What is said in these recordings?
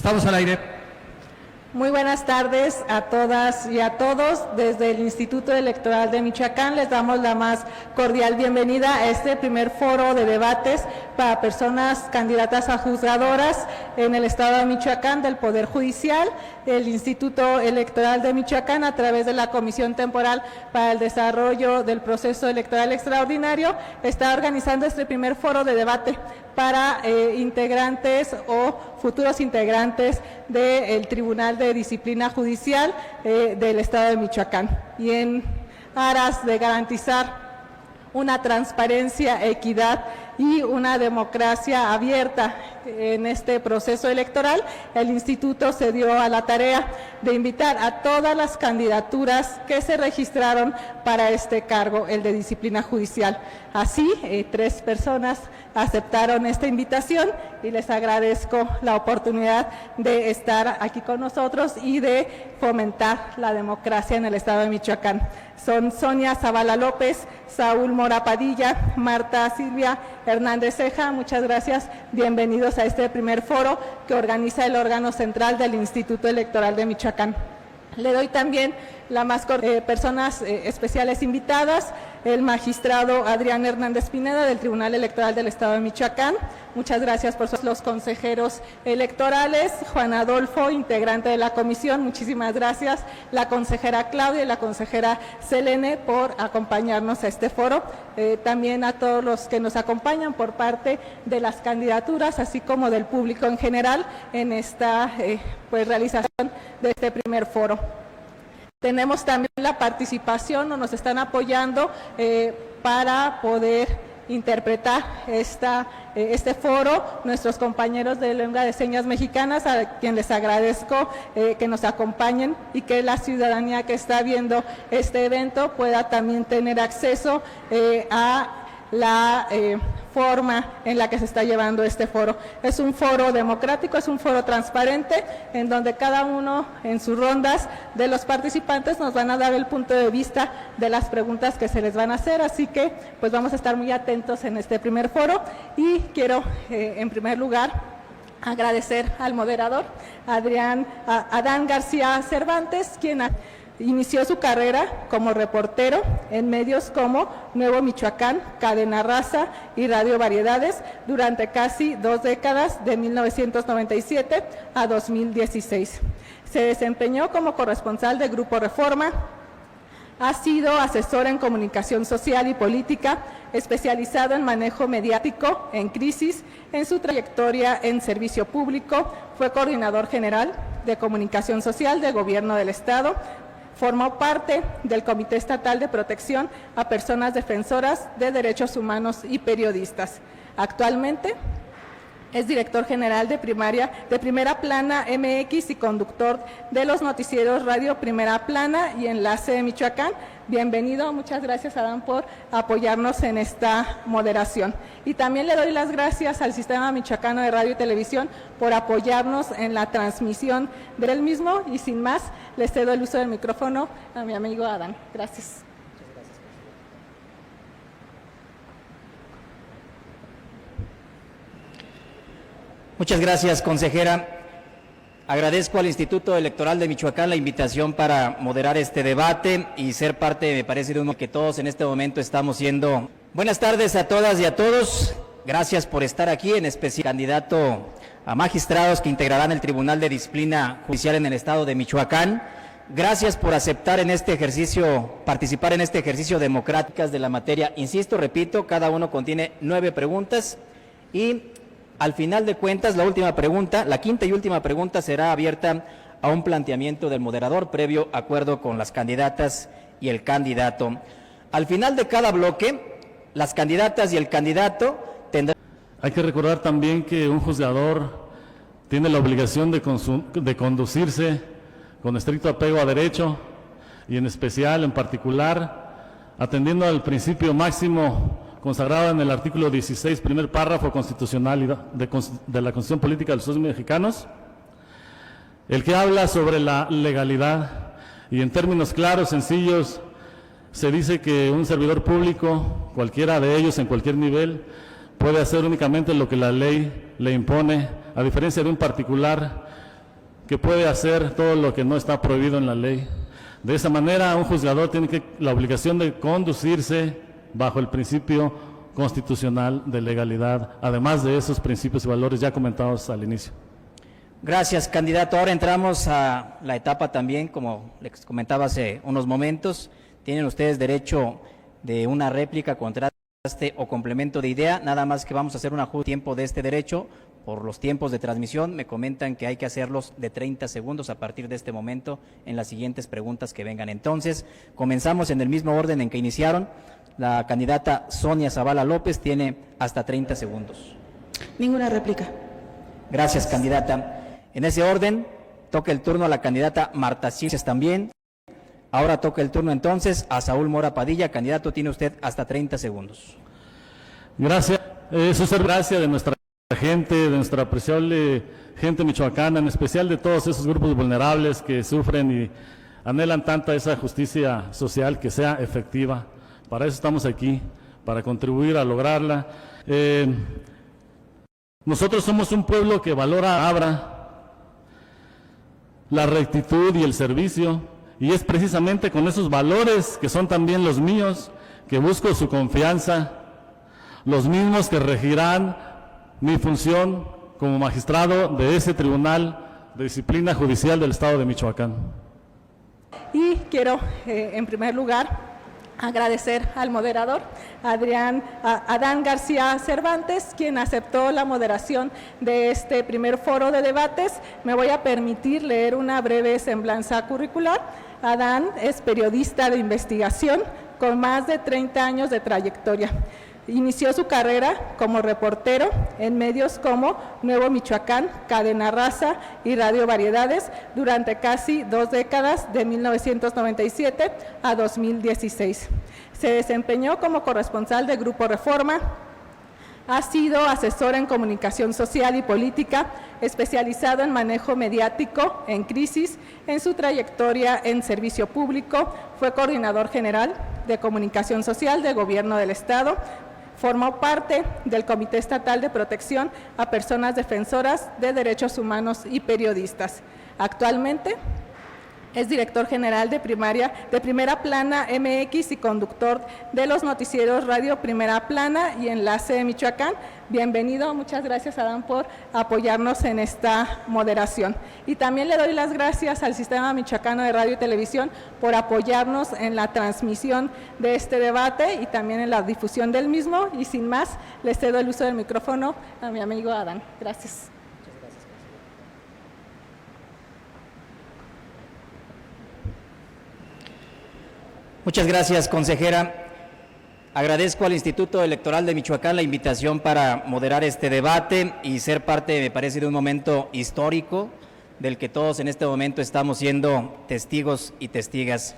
Estamos al aire. Muy buenas tardes a todas y a todos. Desde el Instituto Electoral de Michoacán les damos la más cordial bienvenida a este primer foro de debates para personas candidatas a juzgadoras en el Estado de Michoacán del Poder Judicial. El Instituto Electoral de Michoacán, a través de la Comisión Temporal para el Desarrollo del Proceso Electoral Extraordinario, está organizando este primer foro de debate para integrantes o futuros integrantes del Tribunal de Disciplina Judicial del Estado de Michoacán. Y en aras de garantizar una transparencia, equidad y una democracia abierta en este proceso electoral, el Instituto se dio a la tarea de invitar a todas las candidaturas que se registraron para este cargo, el de disciplina judicial. Así, 3 personas aceptaron esta invitación y les agradezco la oportunidad de estar aquí con nosotros y de fomentar la democracia en el Estado de Michoacán. Son Sonia Zavala López, Saúl Mora Padilla, Marta Silvia Hernández Ceja. Muchas gracias, bienvenidos a este primer foro que organiza el órgano central del Instituto Electoral de Michoacán. Le doy también las más personas especiales invitadas, el magistrado Adrián Hernández Pineda del Tribunal Electoral del Estado de Michoacán. Muchas gracias por los consejeros electorales, Juan Adolfo, integrante de la comisión, muchísimas gracias, la consejera Claudia y la consejera Selene por acompañarnos a este foro, también a todos los que nos acompañan por parte de las candidaturas, así como del público en general en esta realización de este primer foro. Tenemos también la participación, o nos están apoyando para poder interpretar este foro, nuestros compañeros de lengua de señas mexicanas, a quien les agradezco que nos acompañen y que la ciudadanía que está viendo este evento pueda también tener acceso a la forma en la que se está llevando este foro. Es un foro democrático, es un foro transparente, en donde cada uno en sus rondas de los participantes nos van a dar el punto de vista de las preguntas que se les van a hacer, así que pues vamos a estar muy atentos en este primer foro y quiero en primer lugar agradecer al moderador Adán García Cervantes, quien inició su carrera como reportero en medios como Nuevo Michoacán, Cadena Raza y Radio Variedades durante casi 2 décadas, de 1997 a 2016. Se desempeñó como corresponsal de Grupo Reforma, ha sido asesor en comunicación social y política, especializado en manejo mediático en crisis. En su trayectoria en servicio público fue coordinador general de comunicación social del Gobierno del Estado. Formó parte del Comité Estatal de Protección a Personas Defensoras de Derechos Humanos y Periodistas. Actualmente es director general de Primera Plana MX y conductor de los noticieros Radio Primera Plana y Enlace de Michoacán. Bienvenido, muchas gracias Adán por apoyarnos en esta moderación. Y también le doy las gracias al Sistema Michoacano de Radio y Televisión por apoyarnos en la transmisión del mismo, y sin más, le cedo el uso del micrófono a mi amigo Adán. Gracias. Muchas gracias, consejera. Agradezco al Instituto Electoral de Michoacán la invitación para moderar este debate y ser parte, me parece, de uno que todos en este momento estamos siendo. Buenas tardes a todas y a todos. Gracias por estar aquí, en especial candidato a magistrados que integrarán el Tribunal de Disciplina Judicial en el Estado de Michoacán. Gracias por aceptar en este ejercicio, participar en este ejercicio democráticas de la materia. Insisto, repito, cada uno contiene 9 preguntas y al final de cuentas, la última pregunta, la quinta y última pregunta, será abierta a un planteamiento del moderador previo acuerdo con las candidatas y el candidato. Al final de cada bloque, las candidatas y el candidato tendrán. Hay que recordar también que un juzgador tiene la obligación de conducirse con estricto apego a derecho y en especial, en particular, atendiendo al principio máximo consagrado en el artículo 16, primer párrafo constitucional de la Constitución Política de los Estados Mexicanos, el que habla sobre la legalidad, y en términos claros, sencillos, se dice que un servidor público, cualquiera de ellos en cualquier nivel, puede hacer únicamente lo que la ley le impone, a diferencia de un particular que puede hacer todo lo que no está prohibido en la ley. De esa manera, un juzgador tiene la obligación de conducirse bajo el principio constitucional de legalidad, además de esos principios y valores ya comentados al inicio. Gracias, candidato. Ahora entramos a la etapa también, como les comentaba hace unos momentos, tienen ustedes derecho de una réplica, contraste o complemento de idea, nada más que vamos a hacer un ajuste de tiempo de este derecho. Por los tiempos de transmisión, me comentan que hay que hacerlos de 30 segundos a partir de este momento en las siguientes preguntas que vengan. Entonces, comenzamos en el mismo orden en que iniciaron. La candidata Sonia Zavala López tiene hasta 30 segundos. Ninguna réplica. Gracias, candidata. En ese orden, toca el turno a la candidata Marta Ciencias también. Ahora toca el turno entonces a Saúl Mora Padilla. Candidato, tiene usted hasta 30 segundos. Gracias. Eso es gracia de nuestra gente, de nuestra apreciable gente michoacana, en especial de todos esos grupos vulnerables que sufren y anhelan tanta esa justicia social que sea efectiva. Para eso estamos aquí, para contribuir a lograrla. Nosotros somos un pueblo que valora la rectitud y el servicio, y es precisamente con esos valores que son también los míos que busco su confianza, los mismos que regirán mi función como magistrado de ese Tribunal de Disciplina Judicial del Estado de Michoacán. Y quiero, en primer lugar, agradecer al moderador, Adán García Cervantes, quien aceptó la moderación de este primer foro de debates. Me voy a permitir leer una breve semblanza curricular. Adán es periodista de investigación con más de 30 años de trayectoria. Inició su carrera como reportero en medios como Nuevo Michoacán, Cadena Raza y Radio Variedades durante casi 2 décadas, de 1997 a 2016. Se desempeñó como corresponsal de Grupo Reforma. Ha sido asesor en comunicación social y política, especializado en manejo mediático, en crisis. En su trayectoria en servicio público, fue coordinador general de comunicación social del Gobierno del Estado. Formó parte del Comité Estatal de Protección a Personas Defensoras de Derechos Humanos y Periodistas. Actualmente es director general de Primera Plana MX y conductor de los noticieros Radio Primera Plana y Enlace de Michoacán. Bienvenido, muchas gracias, Adán, por apoyarnos en esta moderación. Y también le doy las gracias al Sistema Michoacano de Radio y Televisión por apoyarnos en la transmisión de este debate y también en la difusión del mismo. Y sin más, les cedo el uso del micrófono a mi amigo Adán. Gracias. Muchas gracias, consejera. Agradezco al Instituto Electoral de Michoacán la invitación para moderar este debate y ser parte, me parece, de un momento histórico del que todos en este momento estamos siendo testigos y testigas.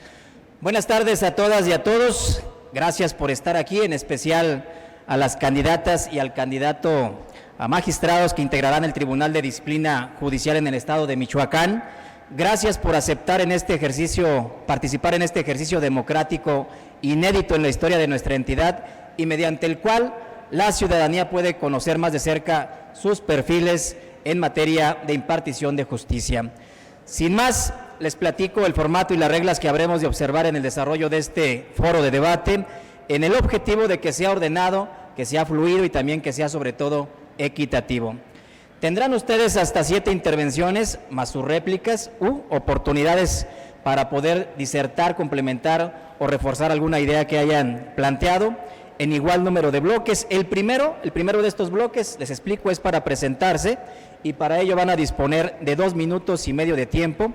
Buenas tardes a todas y a todos. Gracias por estar aquí, en especial a las candidatas y al candidato a magistrados que integrarán el Tribunal de Disciplina Judicial en el Estado de Michoacán. Gracias por aceptar en este ejercicio, participar en este ejercicio democrático inédito en la historia de nuestra entidad y mediante el cual la ciudadanía puede conocer más de cerca sus perfiles en materia de impartición de justicia. Sin más, les platico el formato y las reglas que habremos de observar en el desarrollo de este foro de debate, en el objetivo de que sea ordenado, que sea fluido y también que sea sobre todo equitativo. Tendrán ustedes hasta 7 intervenciones, más sus réplicas u oportunidades para poder disertar, complementar o reforzar alguna idea que hayan planteado en igual número de bloques. El primero de estos bloques, les explico, es para presentarse y para ello van a disponer de 2 minutos y medio de tiempo.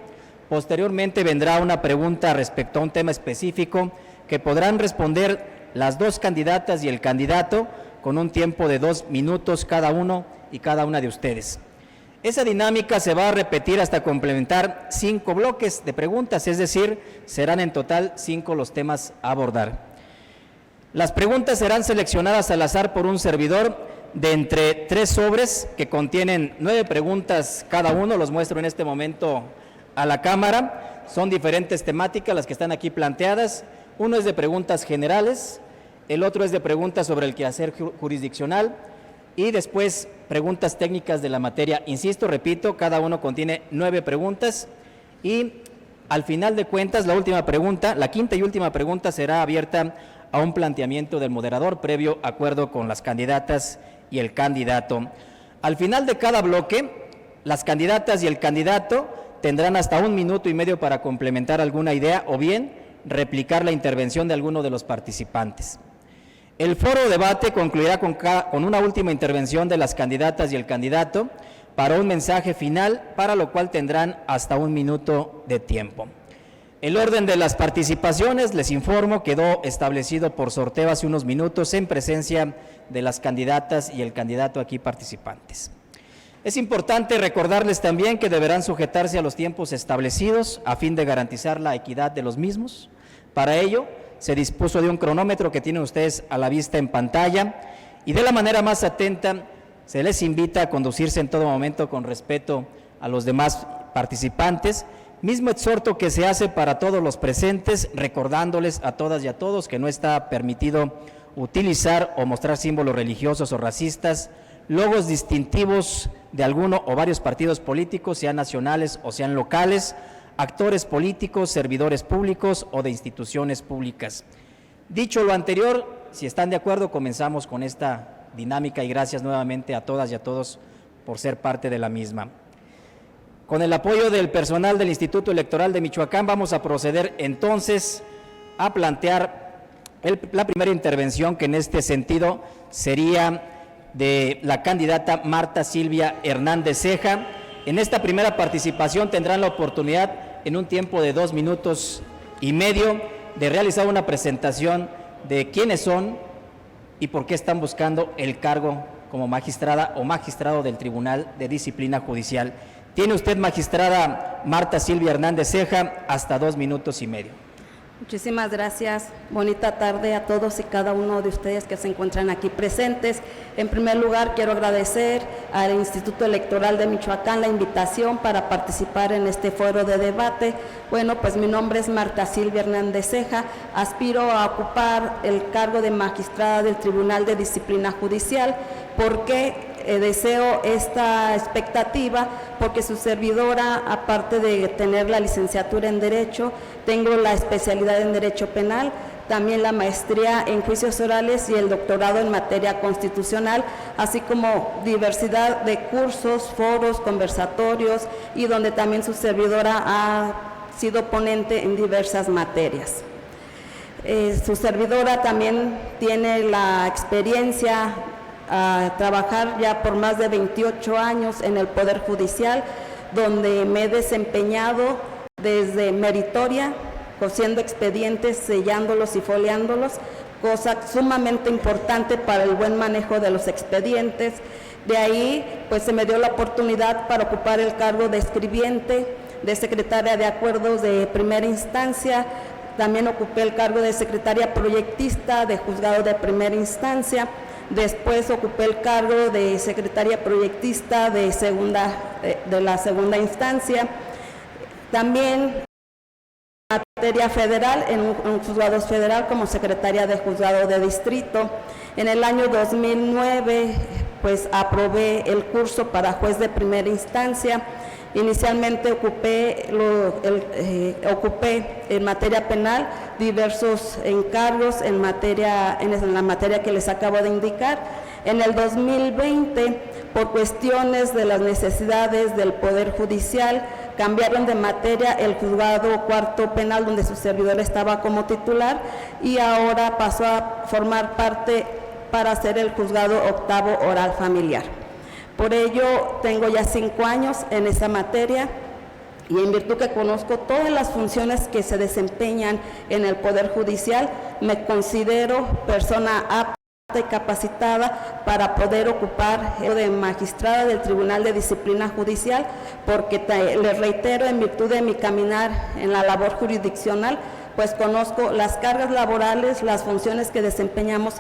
Posteriormente vendrá una pregunta respecto a un tema específico que podrán responder las 2 candidatas y el candidato con un tiempo de 2 minutos cada uno y cada una de ustedes. Esa dinámica se va a repetir hasta complementar 5 bloques de preguntas, es decir, serán en total 5 los temas a abordar. Las preguntas serán seleccionadas al azar por un servidor de entre 3 sobres que contienen 9 preguntas cada uno, los muestro en este momento a la cámara. Son diferentes temáticas las que están aquí planteadas. Uno es de preguntas generales, el otro es de preguntas sobre el quehacer jurisdiccional, y después preguntas técnicas de la materia. Insisto, repito, cada uno contiene 9 preguntas y al final de cuentas la última pregunta, la quinta y última pregunta será abierta a un planteamiento del moderador previo acuerdo con las candidatas y el candidato. Al final de cada bloque, las candidatas y el candidato tendrán hasta 1 minuto y medio para complementar alguna idea o bien replicar la intervención de alguno de los participantes. El foro o debate concluirá con una última intervención de las candidatas y el candidato para un mensaje final, para lo cual tendrán hasta 1 minuto de tiempo. El orden de las participaciones, les informo, quedó establecido por sorteo hace unos minutos en presencia de las candidatas y el candidato aquí participantes. Es importante recordarles también que deberán sujetarse a los tiempos establecidos a fin de garantizar la equidad de los mismos. Para ello, se dispuso de un cronómetro que tienen ustedes a la vista en pantalla y de la manera más atenta se les invita a conducirse en todo momento con respeto a los demás participantes, mismo exhorto que se hace para todos los presentes, recordándoles a todas y a todos que no está permitido utilizar o mostrar símbolos religiosos o racistas, logos distintivos de alguno o varios partidos políticos, sean nacionales o sean locales, actores políticos, servidores públicos o de instituciones públicas. Dicho lo anterior, si están de acuerdo, comenzamos con esta dinámica y gracias nuevamente a todas y a todos por ser parte de la misma. Con el apoyo del personal del Instituto Electoral de Michoacán vamos a proceder entonces a plantear la primera intervención, que en este sentido sería de la candidata Marta Silvia Hernández Ceja. En esta primera participación tendrán la oportunidad en un tiempo de 2 minutos y medio de realizar una presentación de quiénes son y por qué están buscando el cargo como magistrada o magistrado del Tribunal de Disciplina Judicial. Tiene usted, magistrada Marta Silvia Hernández Ceja, hasta 2 minutos y medio. Muchísimas gracias. Bonita tarde a todos y cada uno de ustedes que se encuentran aquí presentes. En primer lugar, quiero agradecer al Instituto Electoral de Michoacán la invitación para participar en este foro de debate. Bueno, pues mi nombre es Marta Silvia Hernández Ceja. Aspiro a ocupar el cargo de magistrada del Tribunal de Disciplina Judicial. ¿Por qué deseo esta expectativa? Porque su servidora, aparte de tener la licenciatura en Derecho, tengo la especialidad en Derecho Penal, también la maestría en Juicios Orales y el doctorado en materia constitucional, así como diversidad de cursos, foros, conversatorios, y donde también su servidora ha sido ponente en diversas materias. Su servidora también tiene la experiencia a trabajar ya por más de 28 años en el Poder Judicial, donde me he desempeñado desde meritoria, cosiendo expedientes, sellándolos y foliándolos, cosa sumamente importante para el buen manejo de los expedientes. De ahí, pues se me dio la oportunidad para ocupar el cargo de escribiente, de secretaria de acuerdos de primera instancia. También ocupé el cargo de secretaria proyectista de juzgado de primera instancia. Después ocupé el cargo de secretaria proyectista de la segunda instancia. También en materia federal, en un juzgado federal como secretaria de juzgado de distrito. En el año 2009, pues aprobé el curso para juez de primera instancia. Inicialmente ocupé en materia penal diversos encargos en la materia que les acabo de indicar. En el 2020, por cuestiones de las necesidades del Poder Judicial, cambiaron de materia el juzgado cuarto penal, donde su servidor estaba como titular, y ahora pasó a formar parte para ser el juzgado octavo oral familiar. Por ello, tengo ya 5 años en esa materia y en virtud que conozco todas las funciones que se desempeñan en el Poder Judicial, me considero persona apta y capacitada para poder ocupar el de magistrada del Tribunal de Disciplina Judicial, porque les reitero, en virtud de mi caminar en la labor jurisdiccional, pues conozco las cargas laborales, las funciones que desempeñamos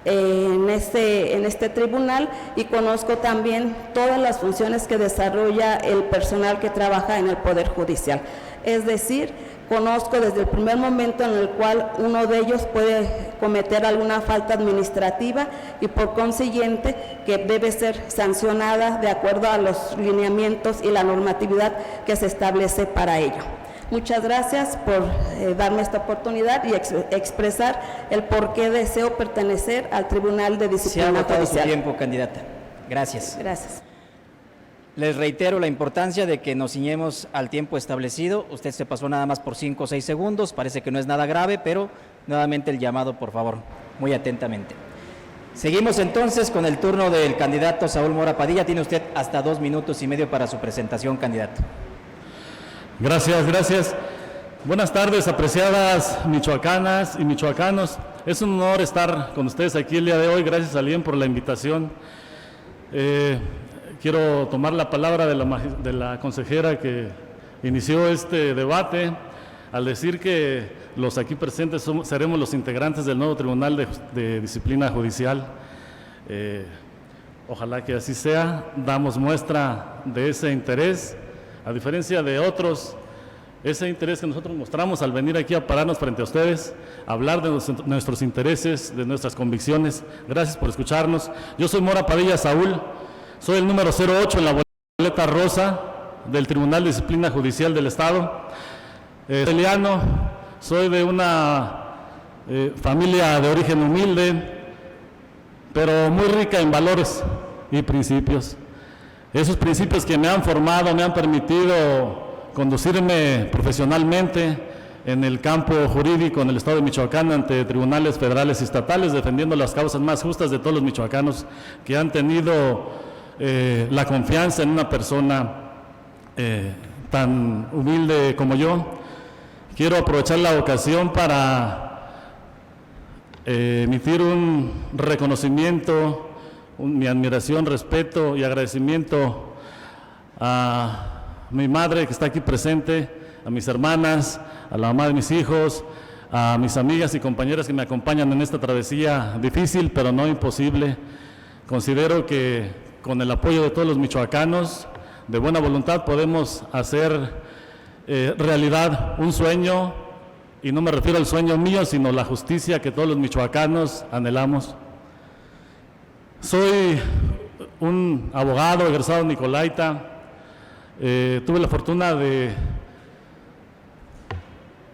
en este tribunal, y conozco también todas las funciones que desarrolla el personal que trabaja en el Poder Judicial. Es decir, conozco desde el primer momento en el cual uno de ellos puede cometer alguna falta administrativa y por consiguiente que debe ser sancionada de acuerdo a los lineamientos y la normatividad que se establece para ello. Muchas gracias por darme esta oportunidad y expresar el por qué deseo pertenecer al Tribunal de Se ha Disciplina agotado su Judicial. tiempo, candidata. Gracias. Gracias. Les reitero la importancia de que nos ciñemos al tiempo establecido. Usted se pasó nada más por 5 o 6 segundos, parece que no es nada grave, pero nuevamente el llamado, por favor, muy atentamente. Seguimos entonces con el turno del candidato Saúl Mora Padilla. Tiene usted hasta 2 minutos y medio para su presentación, candidato. Gracias, gracias. Buenas tardes, apreciadas michoacanas y michoacanos. Es un honor estar con ustedes aquí el día de hoy. Gracias a Lien por la invitación. Quiero tomar la palabra de la consejera que inició este debate al decir que los aquí presentes seremos los integrantes del nuevo Tribunal de Disciplina Judicial. Ojalá que así sea. Damos muestra de ese interés, a diferencia de otros, ese interés que nosotros mostramos al venir aquí a pararnos frente a ustedes, a hablar de nuestros intereses, de nuestras convicciones. Gracias por escucharnos. Yo soy Mora Padilla Saúl, soy el número 08 en la boleta rosa del Tribunal de Disciplina Judicial del Estado. Eliano, soy de una familia de origen humilde, pero muy rica en valores y principios. Esos principios que me han formado, me han permitido conducirme profesionalmente en el campo jurídico en el Estado de Michoacán ante tribunales federales y estatales, defendiendo las causas más justas de todos los michoacanos que han tenido la confianza en una persona tan humilde como yo. Quiero aprovechar la ocasión para emitir un reconocimiento, mi admiración, respeto y agradecimiento a mi madre que está aquí presente, a mis hermanas, a la mamá de mis hijos, a mis amigas y compañeras que me acompañan en esta travesía difícil pero no imposible. Considero que con el apoyo de todos los michoacanos de buena voluntad podemos hacer realidad un sueño, y no me refiero al sueño mío, sino la justicia que todos los michoacanos anhelamos. Soy un abogado egresado nicolaita. Tuve la fortuna de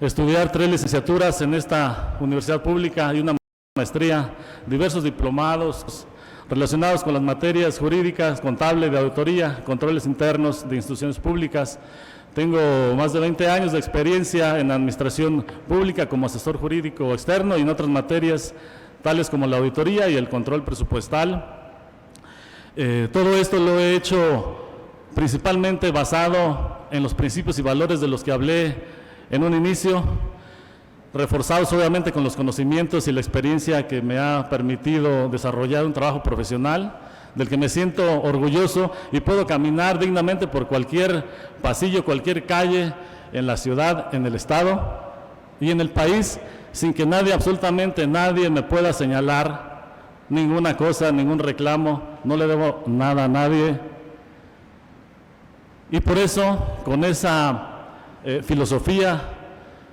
estudiar 3 licenciaturas en esta universidad pública y una maestría, diversos diplomados relacionados con las materias jurídicas, contable, de auditoría, controles internos de instituciones públicas. Tengo más de 20 años de experiencia en administración pública como asesor jurídico externo y en otras materias tales como la auditoría y el control presupuestal. Todo esto lo he hecho principalmente basado en los principios y valores de los que hablé en un inicio, reforzados obviamente con los conocimientos y la experiencia que me ha permitido desarrollar un trabajo profesional del que me siento orgulloso y puedo caminar dignamente por cualquier pasillo, cualquier calle en la ciudad, en el estado y en el país, sin que nadie, absolutamente nadie, me pueda señalar ninguna cosa, ningún reclamo. No le debo nada a nadie. Y por eso, con esa filosofía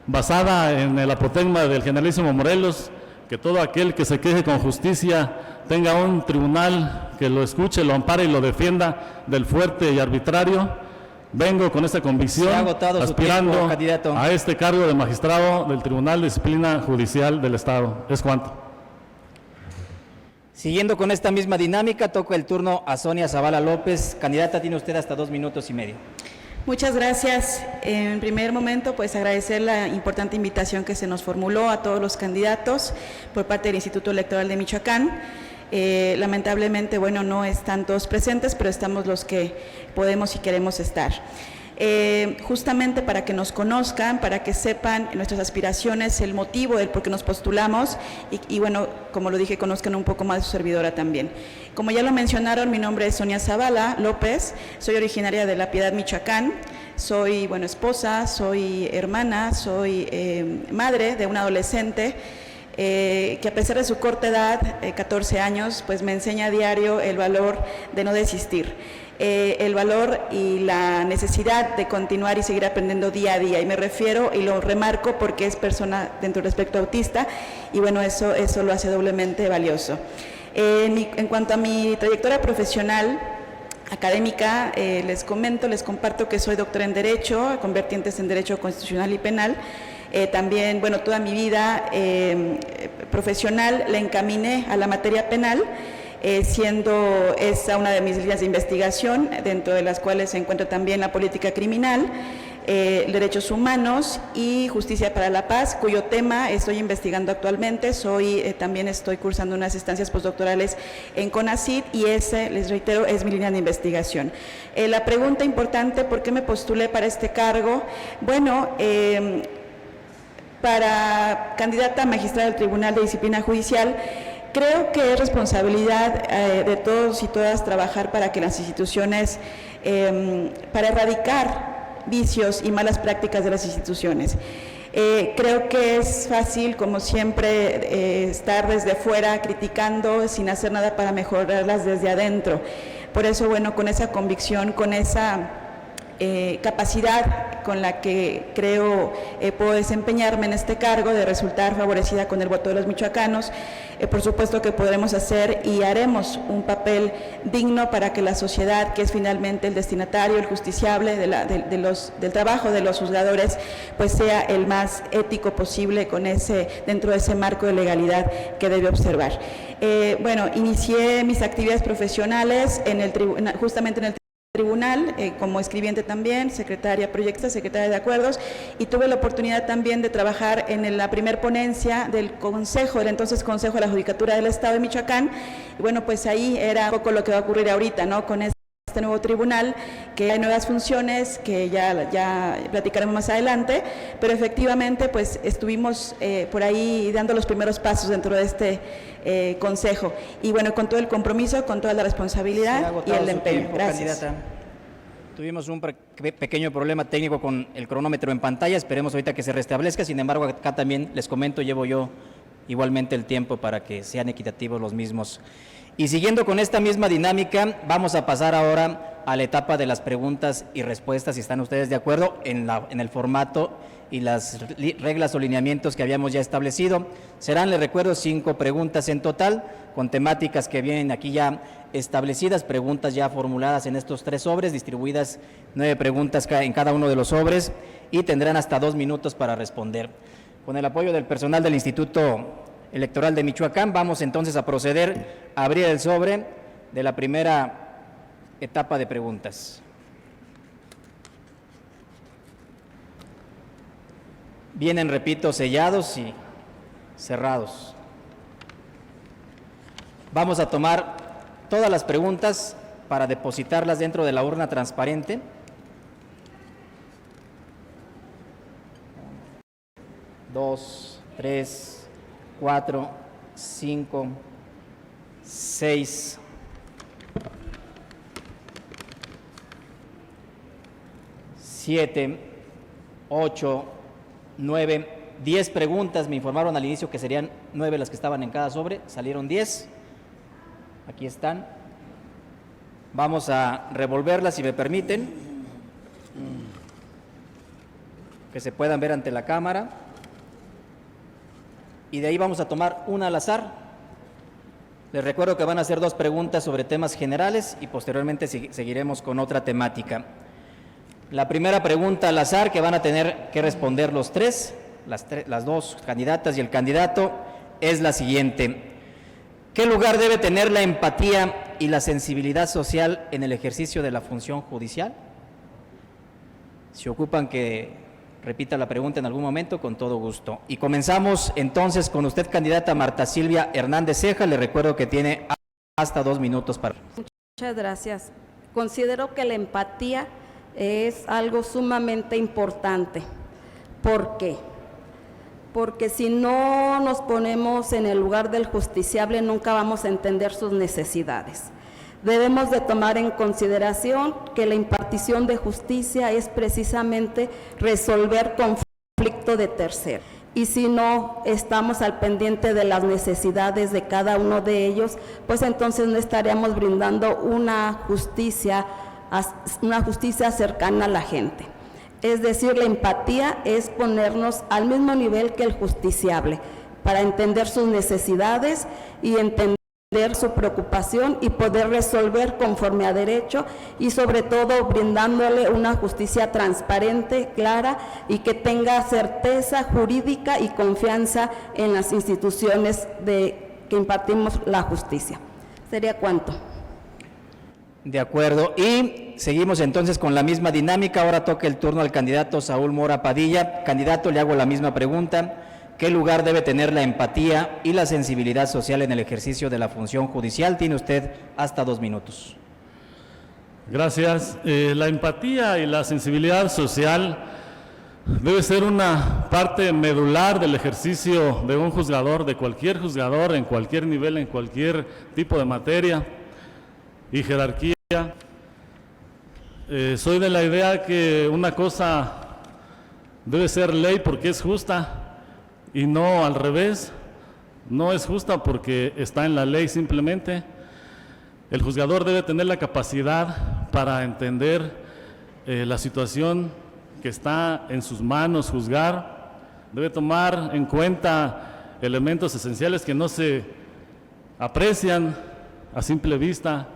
basada en el apotegma del generalísimo Morelos, que todo aquel que se queje con justicia tenga un tribunal que lo escuche, lo ampare y lo defienda del fuerte y arbitrario, vengo con esta convicción, aspirando a este cargo de magistrado del Tribunal de Disciplina Judicial del Estado. Es cuanto. Siguiendo con esta misma dinámica, toca el turno a Sonia Zavala López. Candidata, tiene usted hasta 2 minutos y medio. Muchas gracias. En primer momento, pues agradecer la importante invitación que se nos formuló a todos los candidatos por parte del Instituto Electoral de Michoacán. Lamentablemente, bueno, no están todos presentes, pero estamos los que podemos y queremos estar. Justamente para que nos conozcan, para que sepan nuestras aspiraciones, el motivo del por qué nos postulamos y bueno, como lo dije, conozcan un poco más de su servidora también. Como ya lo mencionaron, mi nombre es Sonia Zavala López, soy originaria de La Piedad, Michoacán, soy, bueno, esposa, soy hermana, soy madre de un adolescente. que a pesar de su corta edad, 14 años, pues me enseña a diario el valor de no desistir. El valor y la necesidad de continuar y seguir aprendiendo día a día, y me refiero y lo remarco porque es persona dentro del espectro autista, y bueno, eso lo hace doblemente valioso. En cuanto a mi trayectoria profesional académica, les comparto que soy doctora en Derecho, con vertientes en Derecho Constitucional y Penal. También, bueno, toda mi vida profesional la encaminé a la materia penal, siendo esa una de mis líneas de investigación, dentro de las cuales se encuentra también la política criminal, derechos humanos y justicia para la paz, cuyo tema estoy investigando actualmente. También estoy cursando unas estancias postdoctorales en CONACYT, y ese, les reitero, es mi línea de investigación. La pregunta importante: ¿por qué me postulé para este cargo? Bueno, para candidata a magistrada del Tribunal de Disciplina Judicial, creo que es responsabilidad de todos y todas trabajar para que las instituciones, para erradicar vicios y malas prácticas de las instituciones. Creo que es fácil, como siempre, estar desde fuera criticando sin hacer nada para mejorarlas desde adentro. Por eso, bueno, con esa convicción, con esa capacidad con la que creo puedo desempeñarme en este cargo, de resultar favorecida con el voto de los michoacanos, por supuesto que podremos hacer y haremos un papel digno para que la sociedad, que es finalmente el destinatario, el justiciable del trabajo de los juzgadores, pues sea el más ético posible, dentro de ese marco de legalidad que debe observar. Bueno, inicié mis actividades profesionales justamente en el tribunal, como escribiente también, secretaria proyectos, secretaria de acuerdos, y tuve la oportunidad también de trabajar en la primer ponencia del entonces Consejo de la Judicatura del Estado de Michoacán. Y bueno, pues ahí era un poco lo que va a ocurrir ahorita, ¿no? Con este nuevo tribunal, que hay nuevas funciones que ya platicaremos más adelante, pero efectivamente pues estuvimos por ahí dando los primeros pasos dentro de este consejo, y bueno, con todo el compromiso, con toda la responsabilidad y el empeño. Gracias. Candidata. Tuvimos un pequeño problema técnico con el cronómetro en pantalla, esperemos ahorita que se restablezca. Sin embargo, acá también les comento, llevo yo igualmente el tiempo para que sean equitativos los mismos. Y siguiendo con esta misma dinámica, vamos a pasar ahora a la etapa de las preguntas y respuestas, si están ustedes de acuerdo, en el formato y las reglas o lineamientos que habíamos ya establecido. Serán, les recuerdo, 5 preguntas en total, con temáticas que vienen aquí ya establecidas, preguntas ya formuladas en estos 3 sobres, distribuidas 9 preguntas en cada uno de los sobres, y tendrán hasta 2 minutos para responder. Con el apoyo del personal del Instituto Electoral de Michoacán, vamos entonces a proceder a abrir el sobre de la primera etapa de preguntas. Vienen, repito, sellados y cerrados. Vamos a tomar todas las preguntas para depositarlas dentro de la urna transparente. Dos, 3, 4, 5, 6, 7, 8, 9, 10 preguntas. Me informaron al inicio que serían 9 las que estaban en cada sobre, salieron 10. Aquí están. Vamos a revolverlas, si me permiten, que se puedan ver ante la cámara. Y de ahí vamos a tomar una al azar. Les recuerdo que van a hacer 2 preguntas sobre temas generales y posteriormente seguiremos con otra temática. La primera pregunta al azar, que van a tener que responder los 3, las 2 candidatas y el candidato, es la siguiente: ¿qué lugar debe tener la empatía y la sensibilidad social en el ejercicio de la función judicial? Si ocupan que repita la pregunta en algún momento, con todo gusto. Y comenzamos entonces con usted, candidata Marta Silvia Hernández Ceja. Le recuerdo que tiene hasta 2 minutos para... Muchas gracias. Considero que la empatía es algo sumamente importante. ¿Por qué? Porque si no nos ponemos en el lugar del justiciable, nunca vamos a entender sus necesidades. Debemos de tomar en consideración que la impartición de justicia es precisamente resolver conflicto de tercero. y si no estamos al pendiente de las necesidades de cada uno de ellos, pues entonces no estaríamos brindando una justicia cercana a la gente. Es decir, la empatía es ponernos al mismo nivel que el justiciable, para entender sus necesidades y entender su preocupación y poder resolver conforme a derecho, y sobre todo brindándole una justicia transparente, clara, y que tenga certeza jurídica y confianza en las instituciones que impartimos la justicia. ¿Sería cuánto? De acuerdo, y seguimos entonces con la misma dinámica. Ahora toca el turno al candidato Saúl Mora Padilla. Candidato, le hago la misma pregunta. ¿Qué lugar debe tener la empatía y la sensibilidad social en el ejercicio de la función judicial? Tiene usted hasta 2 minutos. Gracias. La empatía y la sensibilidad social debe ser una parte medular del ejercicio de un juzgador, de cualquier juzgador, en cualquier nivel, en cualquier tipo de materia y jerarquía. Soy de la idea que una cosa debe ser ley porque es justa, y no al revés. No es justa porque está en la ley simplemente. El juzgador debe tener la capacidad para entender la situación que está en sus manos juzgar. Debe tomar en cuenta elementos esenciales que no se aprecian a simple vista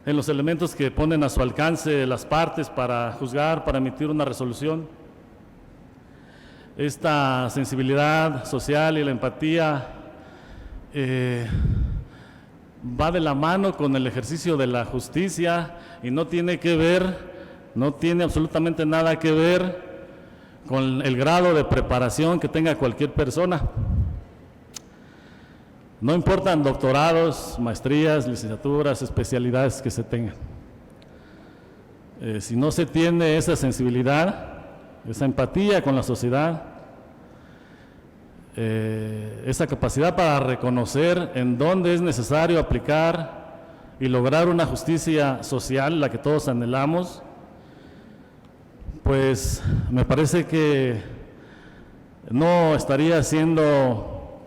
en los elementos que ponen a su alcance las partes para juzgar, para emitir una resolución. Esta sensibilidad social y la empatía va de la mano con el ejercicio de la justicia y no tiene absolutamente nada que ver con el grado de preparación que tenga cualquier persona. No importan doctorados, maestrías, licenciaturas, especialidades que se tengan. Si no se tiene esa sensibilidad, esa empatía con la sociedad, esa capacidad para reconocer en dónde es necesario aplicar y lograr una justicia social, la que todos anhelamos, pues me parece que no estaría haciendo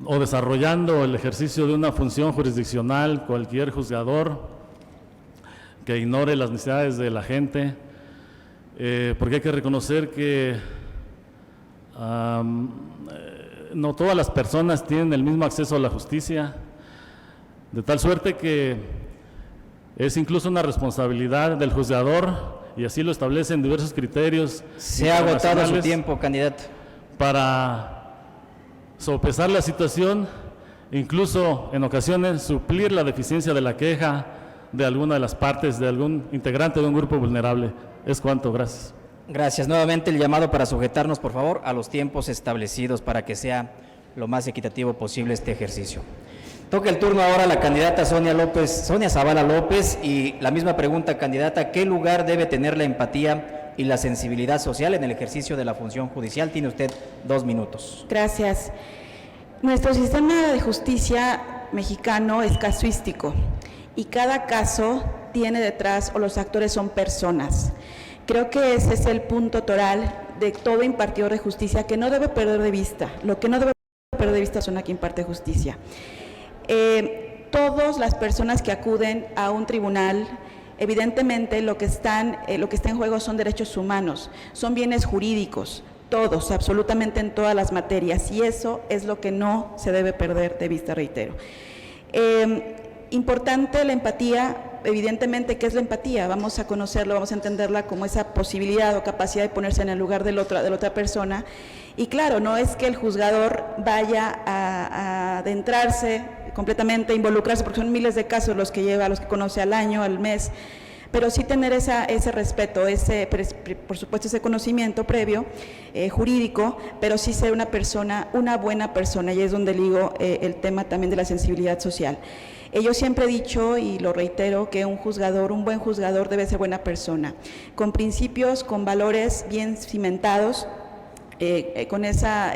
o desarrollando el ejercicio de una función jurisdiccional cualquier juzgador que ignore las necesidades de la gente. Porque hay que reconocer que no todas las personas tienen el mismo acceso a la justicia, de tal suerte que es incluso una responsabilidad del juzgador, y así lo establecen diversos criterios. Se ha agotado su tiempo, candidato. Para sopesar la situación, incluso en ocasiones suplir la deficiencia de la queja de alguna de las partes, de algún integrante de un grupo vulnerable. Es cuanto, gracias. Gracias. Nuevamente el llamado para sujetarnos, por favor, a los tiempos establecidos para que sea lo más equitativo posible este ejercicio. Toca el turno ahora a la candidata Sonia Zavala López, y la misma pregunta, candidata: ¿qué lugar debe tener la empatía y la sensibilidad social en el ejercicio de la función judicial? Tiene usted 2 minutos. Gracias. Nuestro sistema de justicia mexicano es casuístico y cada caso tiene detrás, o los actores son personas. Creo que ese es el punto toral de todo impartidor de justicia, que no debe perder de vista. Lo que no debe perder de vista es la persona que imparte justicia. Todas las personas que acuden a un tribunal, evidentemente lo que está en juego son derechos humanos, son bienes jurídicos, todos, absolutamente en todas las materias, y eso es lo que no se debe perder de vista, reitero. Importante la empatía. Evidentemente, ¿qué es la empatía? Vamos a conocerlo, vamos a entenderla como esa posibilidad o capacidad de ponerse en el lugar de la otra persona. Y claro, no es que el juzgador vaya a adentrarse completamente, involucrarse, porque son miles de casos los que lleva, los que conoce al año, al mes, pero sí tener ese respeto, por supuesto ese conocimiento previo, jurídico, pero sí ser una buena persona, y es donde ligo el tema también de la sensibilidad social. Yo siempre he dicho, y lo reitero, que un buen juzgador debe ser buena persona, con principios, con valores bien cimentados, con esa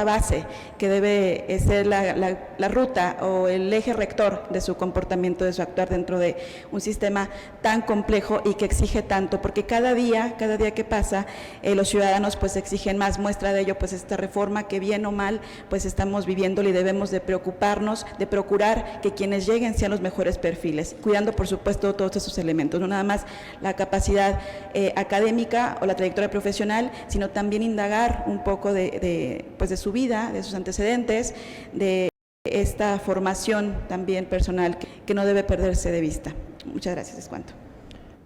base que debe ser la ruta o el eje rector de su comportamiento, de su actuar dentro de un sistema tan complejo y que exige tanto, porque cada día que pasa, los ciudadanos pues exigen más. Muestra de ello pues esta reforma que bien o mal pues estamos viviéndolo, y debemos de preocuparnos, de procurar que quienes lleguen sean los mejores perfiles, cuidando por supuesto todos esos elementos, no nada más la capacidad académica o la trayectoria profesional, sino también indagar un poco de su vida, de sus antecedentes, de esta formación también personal que no debe perderse de vista. Muchas gracias, es cuanto.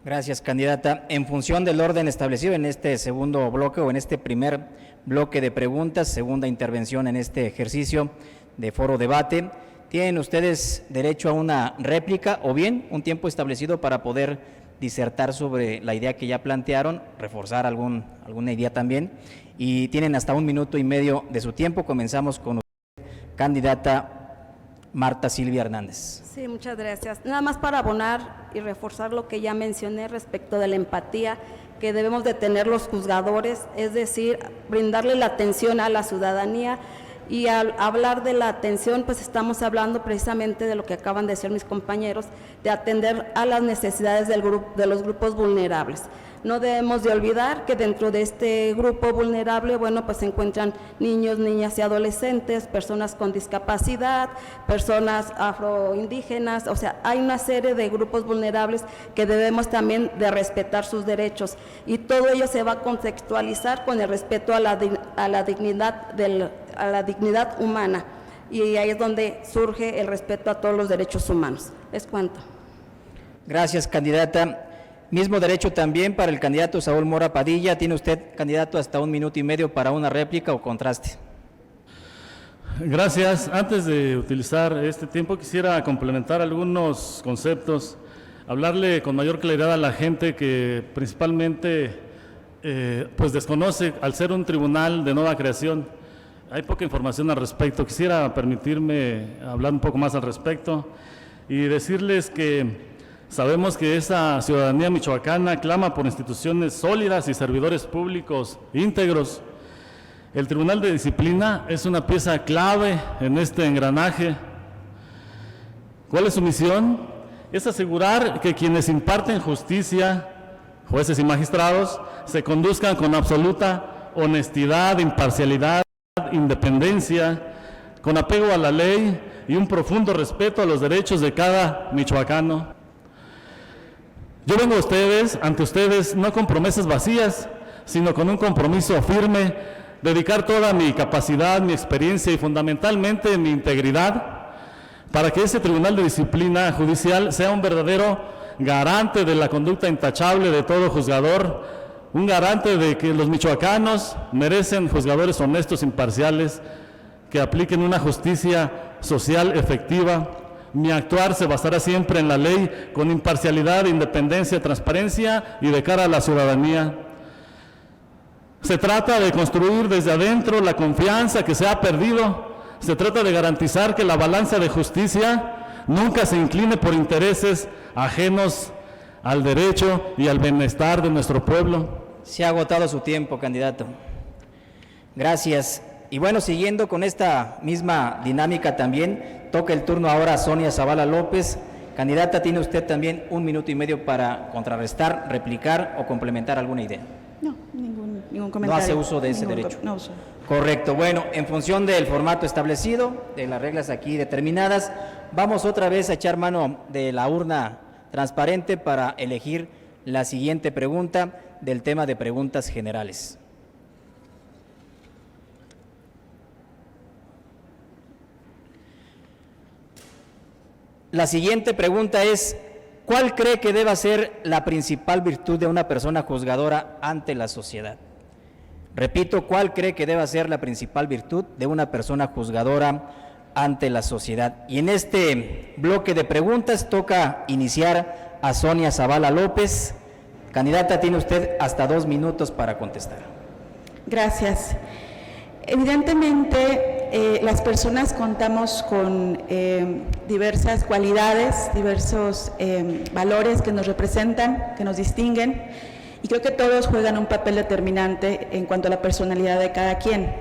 Gracias, candidata. En función del orden establecido en este segundo bloque o en este primer bloque de preguntas, segunda intervención en este ejercicio de foro debate, tienen ustedes derecho a una réplica o bien un tiempo establecido para poder disertar sobre la idea que ya plantearon, reforzar alguna idea también, y tienen hasta 1 minuto y medio de su tiempo. Comenzamos con usted, candidata Marta Silvia Hernández. Sí, muchas gracias. Nada más para abonar y reforzar lo que ya mencioné respecto de la empatía que debemos de tener los juzgadores, es decir, brindarle la atención a la ciudadanía. Y al hablar de la atención, pues estamos hablando precisamente de lo que acaban de decir mis compañeros, de atender a las necesidades de los grupos vulnerables. No debemos de olvidar que dentro de este grupo vulnerable, bueno, pues se encuentran niños, niñas y adolescentes, personas con discapacidad, personas afroindígenas, o sea, hay una serie de grupos vulnerables que debemos también de respetar sus derechos, y todo ello se va a contextualizar con el respeto a la dignidad humana, y ahí es donde surge el respeto a todos los derechos humanos. Es cuanto. Gracias, candidata. Mismo derecho también para el candidato Saúl Mora Padilla. Tiene usted, candidato, hasta 1 minuto y medio para una réplica o contraste. Gracias. Antes de utilizar este tiempo, quisiera complementar algunos conceptos, hablarle con mayor claridad a la gente que principalmente pues desconoce, al ser un tribunal de nueva creación. Hay poca información al respecto. Quisiera permitirme hablar un poco más al respecto y decirles que sabemos que esa ciudadanía michoacana clama por instituciones sólidas y servidores públicos íntegros. El Tribunal de Disciplina es una pieza clave en este engranaje. ¿Cuál es su misión? Es asegurar que quienes imparten justicia, jueces y magistrados, se conduzcan con absoluta honestidad, imparcialidad, independencia, con apego a la ley y un profundo respeto a los derechos de cada michoacano. Yo vengo ante ustedes, no con promesas vacías, sino con un compromiso firme, dedicar toda mi capacidad, mi experiencia y fundamentalmente mi integridad para que ese Tribunal de Disciplina Judicial sea un verdadero garante de la conducta intachable de todo juzgador, un garante de que los michoacanos merecen juzgadores honestos, imparciales, que apliquen una justicia social efectiva. Mi actuar se basará siempre en la ley, con imparcialidad, independencia, transparencia y de cara a la ciudadanía. Se trata de construir desde adentro la confianza que se ha perdido. Se trata de garantizar que la balanza de justicia nunca se incline por intereses ajenos al derecho y al bienestar de nuestro pueblo. Se ha agotado su tiempo, candidato. Gracias. Y bueno, siguiendo con esta misma dinámica también, toca el turno ahora a Sonia Zavala López. Candidata, tiene usted también 1 minuto y medio para contrarrestar, replicar o complementar alguna idea. No, ningún comentario. No hace uso de ese derecho. No uso. Correcto. Bueno, en función del formato establecido, de las reglas aquí determinadas, vamos otra vez a echar mano de la urna transparente para elegir la siguiente pregunta del tema de preguntas generales. La siguiente pregunta es: ¿cuál cree que deba ser la principal virtud de una persona juzgadora ante la sociedad? Repito, ¿cuál cree que deba ser la principal virtud de una persona juzgadora ante la sociedad? Y en este bloque de preguntas toca iniciar a Sonia Zavala López. Candidata, tiene usted hasta 2 minutos para contestar. Gracias. Evidentemente, las personas contamos con diversas cualidades, diversos valores que nos representan, que nos distinguen, Y creo que todos juegan un papel determinante en cuanto a la personalidad de cada quien.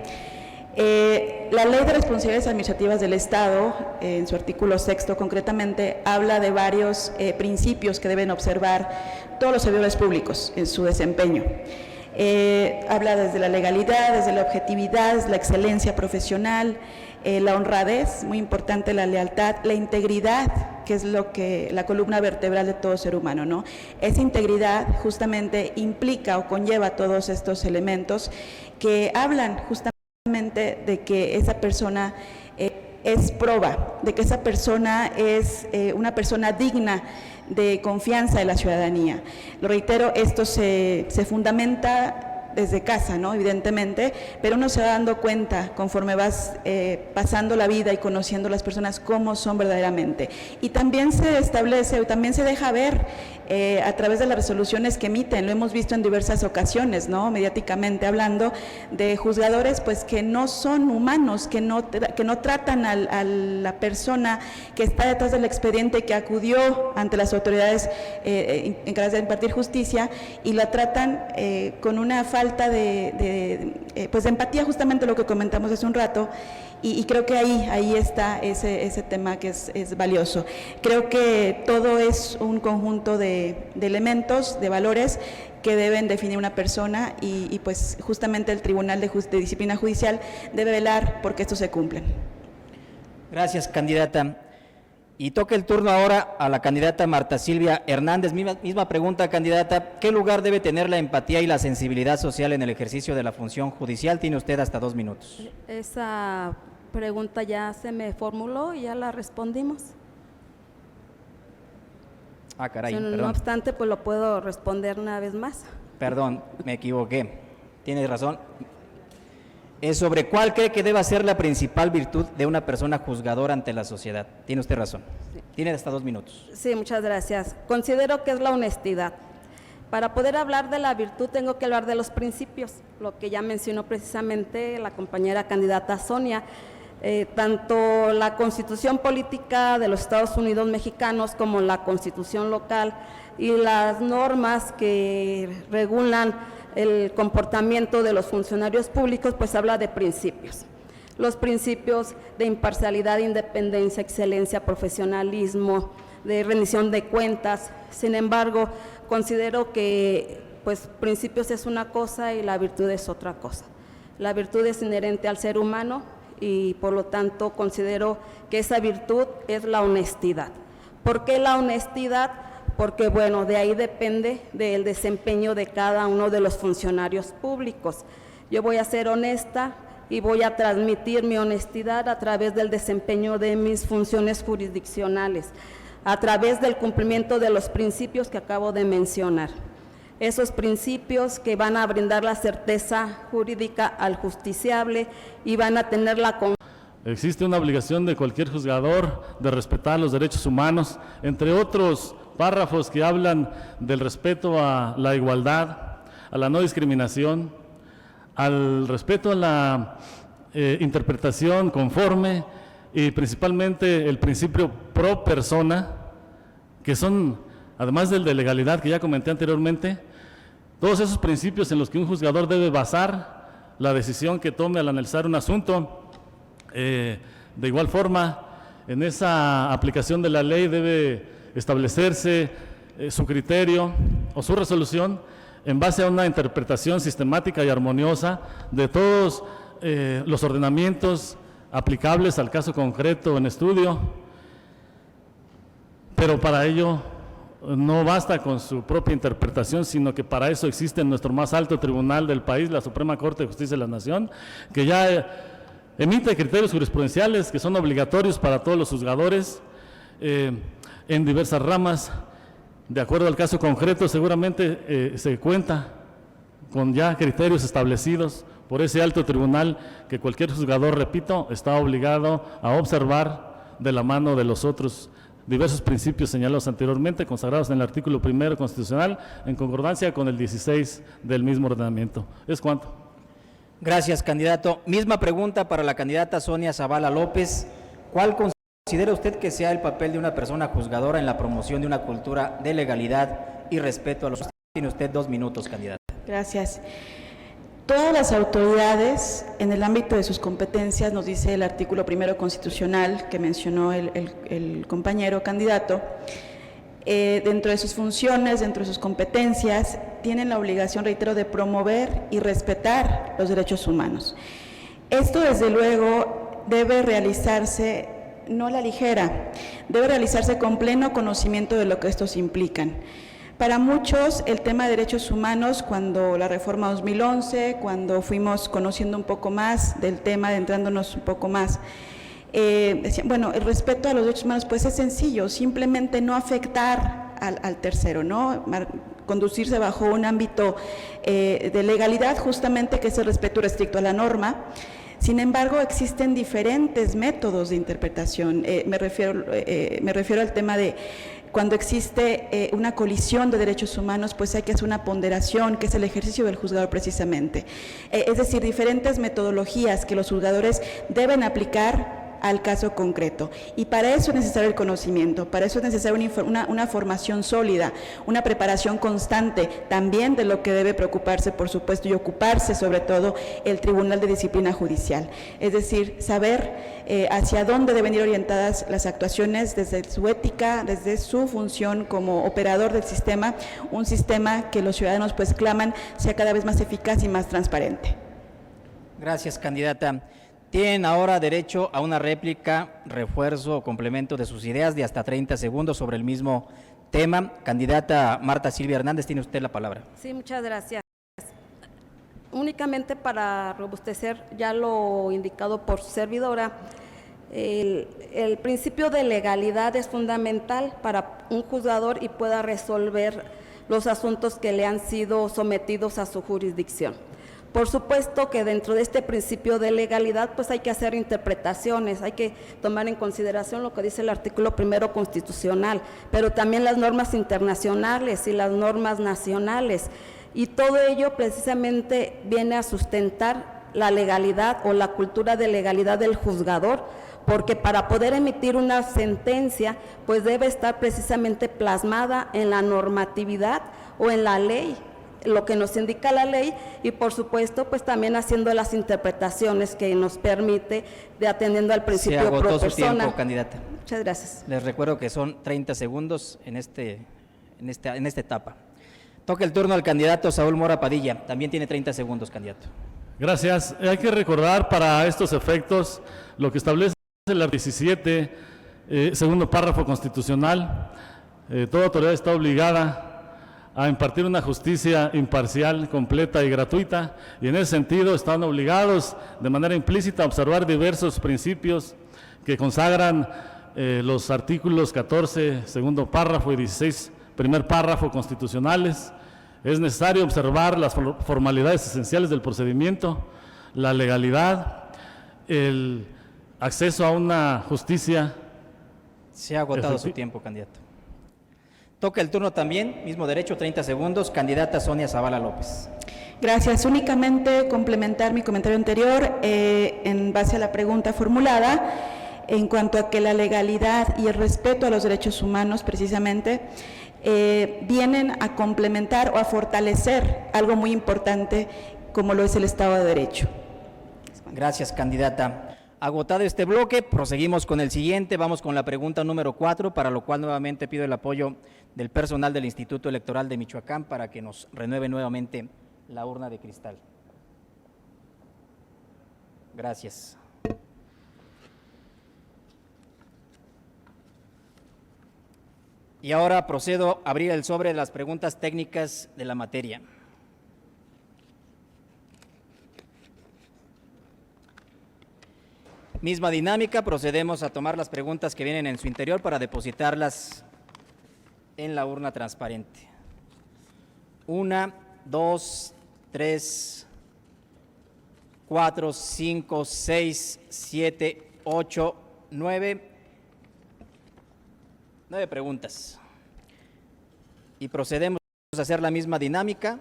La Ley de Responsabilidades Administrativas del Estado, en su artículo 6º concretamente, habla de varios principios que deben observar todos los servidores públicos en su desempeño. Habla desde la legalidad, desde la objetividad, desde la excelencia profesional, la honradez, muy importante, la lealtad, la integridad, que es la columna vertebral de todo ser humano, ¿no? Esa integridad justamente implica o conlleva todos estos elementos que hablan justamente de que esa persona es proba, de que esa persona es una persona digna de confianza de la ciudadanía. Lo reitero, esto se fundamenta desde casa, ¿no? Evidentemente, pero uno se va dando cuenta conforme vas pasando la vida y conociendo a las personas cómo son verdaderamente. Y también se establece, también se deja ver a través de las resoluciones que emiten, lo hemos visto en diversas ocasiones, ¿no? Mediáticamente hablando, de juzgadores pues que no son humanos, que no tratan a la persona que está detrás del expediente, que acudió ante las autoridades encargadas de impartir justicia, y la tratan con una falta de empatía, justamente lo que comentamos hace un rato, y creo que ahí está ese tema que es valioso. Creo que todo es un conjunto de elementos, de valores que deben definir una persona, y pues justamente el Tribunal de Disciplina Judicial debe velar porque estos se cumplen. Gracias, candidata. Y toca el turno ahora a la candidata Marta Silvia Hernández. Misma pregunta, candidata. ¿Qué lugar debe tener la empatía y la sensibilidad social en el ejercicio de la función judicial? Tiene usted hasta 2 minutos. Esa pregunta ya se me formuló y ya la respondimos. Ah, caray, No perdón. obstante, pues lo puedo responder una vez más. Perdón, me equivoqué. Tiene razón. ¿Sobre cuál cree que deba ser la principal virtud de una persona juzgadora ante la sociedad? Tiene usted razón. Tiene hasta 2 minutos. Sí, muchas gracias. Considero que es la honestidad. Para poder hablar de la virtud tengo que hablar de los principios, lo que ya mencionó precisamente la compañera candidata Sonia. Tanto la Constitución Política de los Estados Unidos Mexicanos como la Constitución local y las normas que regulan el comportamiento de los funcionarios públicos, pues habla de principios. Los principios de imparcialidad, independencia, excelencia, profesionalismo, de rendición de cuentas. Sin embargo, considero que pues principios es una cosa y la virtud es otra cosa. La virtud es inherente al ser humano y por lo tanto considero que esa virtud es la honestidad. ¿Por qué la honestidad? Porque bueno, de ahí depende del desempeño de cada uno de los funcionarios públicos. Yo voy a ser honesta y voy a transmitir mi honestidad a través del desempeño de mis funciones jurisdiccionales, a través del cumplimiento de los principios que acabo de mencionar. Esos principios que van a brindar la certeza jurídica al justiciable y van a tener la confianza. Existe una obligación de cualquier juzgador de respetar los derechos humanos, entre otros párrafos que hablan del respeto a la igualdad, a la no discriminación, al respeto a la interpretación conforme y principalmente el principio pro persona, que son, además del de legalidad que ya comenté anteriormente, todos esos principios en los que un juzgador debe basar la decisión que tome al analizar un asunto. De igual forma, en esa aplicación de la ley debe establecerse su criterio o su resolución en base a una interpretación sistemática y armoniosa de todos los ordenamientos aplicables al caso concreto en estudio, pero para ello no basta con su propia interpretación, sino que para eso existe nuestro más alto tribunal del país, la Suprema Corte de Justicia de la Nación, que ya emite criterios jurisprudenciales que son obligatorios para todos los juzgadores en diversas ramas. De acuerdo al caso concreto, seguramente se cuenta con ya criterios establecidos por ese alto tribunal que cualquier juzgador, repito, está obligado a observar de la mano de los otros diversos principios señalados anteriormente, consagrados en el artículo 1 constitucional, en concordancia con el 16 del mismo ordenamiento. ¿Es cuanto? Gracias, candidato. Misma pregunta para la candidata Sonia Zavala López. ¿Cuál considera usted que sea el papel de una persona juzgadora en la promoción de una cultura de legalidad y respeto a los Tiene usted 2 minutos, candidata. Gracias. Todas las autoridades, en el ámbito de sus competencias, nos dice el artículo 1 constitucional que mencionó el compañero candidato, dentro de sus funciones, dentro de sus competencias, tienen la obligación, reitero, de promover y respetar los derechos humanos. Esto, desde luego, debe realizarse no a la ligera, debe realizarse con pleno conocimiento de lo que estos implican. Para muchos, el tema de derechos humanos, cuando la reforma 2011, cuando fuimos conociendo un poco más del tema, adentrándonos un poco más, decían, bueno, el respeto a los derechos humanos pues es sencillo, simplemente no afectar al tercero, ¿no? Conducirse bajo un ámbito de legalidad, justamente, que es el respeto restricto a la norma. Sin embargo, existen diferentes métodos de interpretación. Me refiero al tema de cuando existe una colisión de derechos humanos, pues hay que hacer una ponderación, que es el ejercicio del juzgador precisamente. Es decir, diferentes metodologías que los juzgadores deben aplicar al caso concreto. Y para eso es necesario el conocimiento, para eso es necesaria una formación sólida, una preparación constante, también de lo que debe preocuparse, por supuesto, y ocuparse sobre todo el Tribunal de Disciplina Judicial. Es decir, saber hacia dónde deben ir orientadas las actuaciones desde su ética, desde su función como operador del sistema, un sistema que los ciudadanos pues claman sea cada vez más eficaz y más transparente. Gracias, candidata. Tienen ahora derecho a una réplica, refuerzo o complemento de sus ideas de hasta 30 segundos sobre el mismo tema. Candidata Marta Silvia Hernández, tiene usted la palabra. Sí, muchas gracias. Únicamente para robustecer ya lo indicado por su servidora, el principio de legalidad es fundamental para un juzgador y pueda resolver los asuntos que le han sido sometidos a su jurisdicción. Por supuesto que dentro de este principio de legalidad pues hay que hacer interpretaciones, hay que tomar en consideración lo que dice el artículo 1 constitucional, pero también las normas internacionales y las normas nacionales, y todo ello precisamente viene a sustentar la legalidad o la cultura de legalidad del juzgador, porque para poder emitir una sentencia pues debe estar precisamente plasmada en la normatividad o en la ley, lo que nos indica la ley, y por supuesto pues también haciendo las interpretaciones que nos permite, de atendiendo al principio Se agotó pro su persona. tiempo, candidata. Muchas gracias. Les recuerdo que son 30 segundos en esta etapa. Toca el turno al candidato Saúl Mora Padilla. También tiene 30 segundos, candidato. Gracias. Hay que recordar para estos efectos lo que establece el artículo 17, segundo párrafo constitucional. Toda autoridad está obligada a impartir una justicia imparcial, completa y gratuita, y en ese sentido están obligados de manera implícita a observar diversos principios que consagran los artículos 14, segundo párrafo, y 16, primer párrafo constitucionales. Es necesario observar las formalidades esenciales del procedimiento, la legalidad, el acceso a una justicia. Se ha agotado su tiempo, candidato. Toca el turno también, mismo derecho, 30 segundos, candidata Sonia Zavala López. Gracias. Únicamente complementar mi comentario anterior en base a la pregunta formulada en cuanto a que la legalidad y el respeto a los derechos humanos precisamente vienen a complementar o a fortalecer algo muy importante como lo es el Estado de Derecho. Gracias, candidata. Agotado este bloque, proseguimos con el siguiente. Vamos con la pregunta número 4, para lo cual nuevamente pido el apoyo del personal del Instituto Electoral de Michoacán para que nos renueve nuevamente la urna de cristal. Gracias. Y ahora procedo a abrir el sobre de las preguntas técnicas de la materia. Misma dinámica, procedemos a tomar las preguntas que vienen en su interior para depositarlas en la urna transparente. 1, 2, 3, 4, 5, 6, 7, 8, 9. 9 preguntas. Y procedemos a hacer la misma dinámica,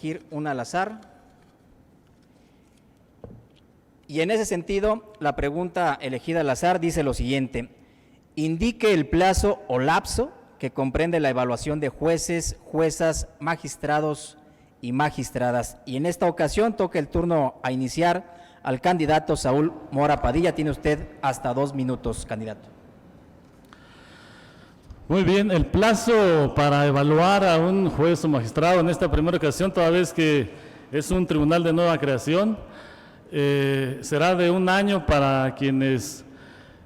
ir una al azar. Y en ese sentido, la pregunta elegida al azar dice lo siguiente: indique el plazo o lapso que comprende la evaluación de jueces, juezas, magistrados y magistradas. Y en esta ocasión toca el turno a iniciar al candidato Saúl Mora Padilla. Tiene usted hasta 2 minutos, candidato. Muy bien, el plazo para evaluar a un juez o magistrado en esta primera ocasión, toda vez que es un tribunal de nueva creación, será de 1 año para quienes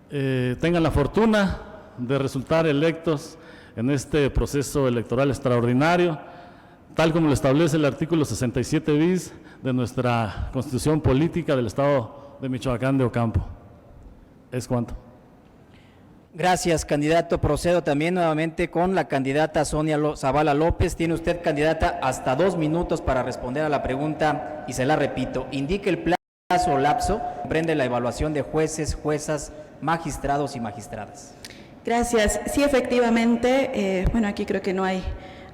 tengan la fortuna de resultar electos en este proceso electoral extraordinario, tal como lo establece el artículo 67 bis de nuestra Constitución Política del Estado de Michoacán de Ocampo. ¿Es cuánto? Gracias, candidato. Procedo también nuevamente con la candidata Sonia Zavala López. Tiene usted, candidata, hasta 2 minutos para responder a la pregunta y se la repito. Indique el plazo o lapso, comprende la evaluación de jueces, juezas, magistrados y magistradas. Gracias. Sí, efectivamente, bueno, aquí creo que no hay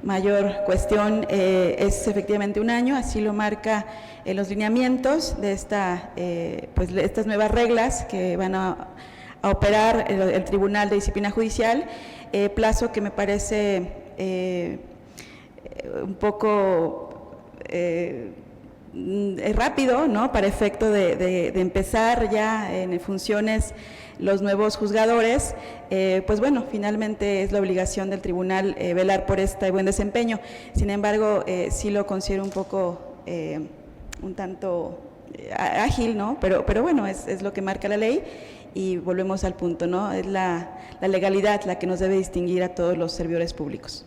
mayor cuestión, es efectivamente 1 año, así lo marca en los lineamientos de pues, estas nuevas reglas que van a operar el Tribunal de Disciplina Judicial, plazo que me parece un poco rápido, ¿no?, para efecto de empezar ya en funciones los nuevos juzgadores. Pues bueno, finalmente es la obligación del tribunal velar por este buen desempeño. Sin embargo, sí lo considero un poco, un tanto ágil, ¿no? Pero bueno, es lo que marca la ley. Y volvemos al punto, ¿no? Es la legalidad la que nos debe distinguir a todos los servidores públicos.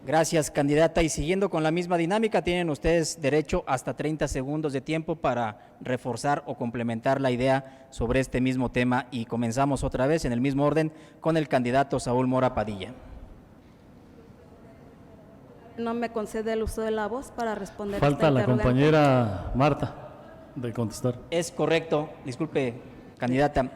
Gracias, candidata. Y siguiendo con la misma dinámica, tienen ustedes derecho hasta 30 segundos de tiempo para reforzar o complementar la idea sobre este mismo tema. Y comenzamos otra vez en el mismo orden con el candidato Saúl Mora Padilla. No me concede el uso de la voz para responder. Falta la compañera Marta de contestar. Es correcto, disculpe, candidata.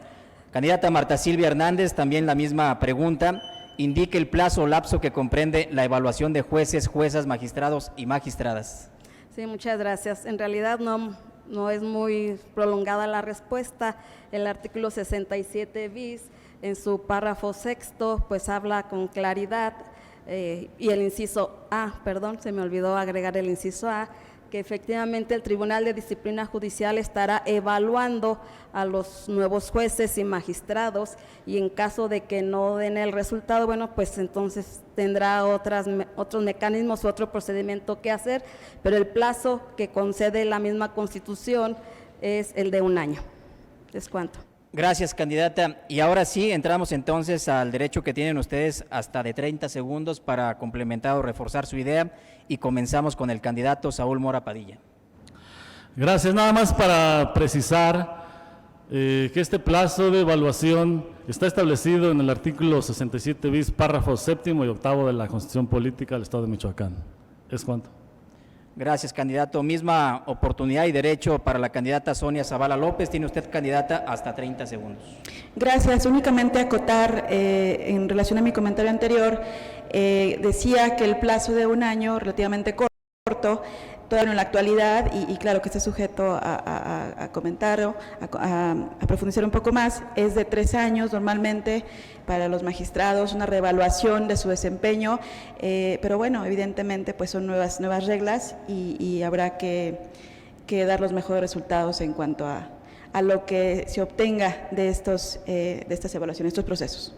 Candidata Marta Silvia Hernández, también la misma pregunta. Indique el plazo o lapso que comprende la evaluación de jueces, juezas, magistrados y magistradas. Sí, muchas gracias. En realidad no es muy prolongada la respuesta. El artículo 67 bis, en su párrafo 6º, pues habla con claridad, y el inciso A, perdón, se me olvidó agregar el inciso A, que efectivamente el Tribunal de Disciplina Judicial estará evaluando a los nuevos jueces y magistrados, y en caso de que no den el resultado, bueno, pues entonces tendrá otros mecanismos u otro procedimiento que hacer, pero el plazo que concede la misma Constitución es el de 1 año. ¿Es cuánto? Gracias, candidata. Y ahora sí, entramos entonces al derecho que tienen ustedes hasta de 30 segundos para complementar o reforzar su idea, y comenzamos con el candidato Saúl Mora Padilla. Gracias. Nada más para precisar que este plazo de evaluación está establecido en el artículo 67 bis, párrafos 7º y 8º de la Constitución Política del Estado de Michoacán. ¿Es cuánto? Gracias, candidato. Misma oportunidad y derecho para la candidata Sonia Zavala López. Tiene usted, candidata, hasta 30 segundos. Gracias. Únicamente acotar, en relación a mi comentario anterior, decía que el plazo de 1 año, relativamente corto, todavía en la actualidad, y claro que está sujeto a comentar o a profundizar un poco más, es de 3 años normalmente para los magistrados, una reevaluación de su desempeño, pero bueno, evidentemente pues son nuevas reglas, y habrá que dar los mejores resultados en cuanto a lo que se obtenga de estas evaluaciones, estos procesos.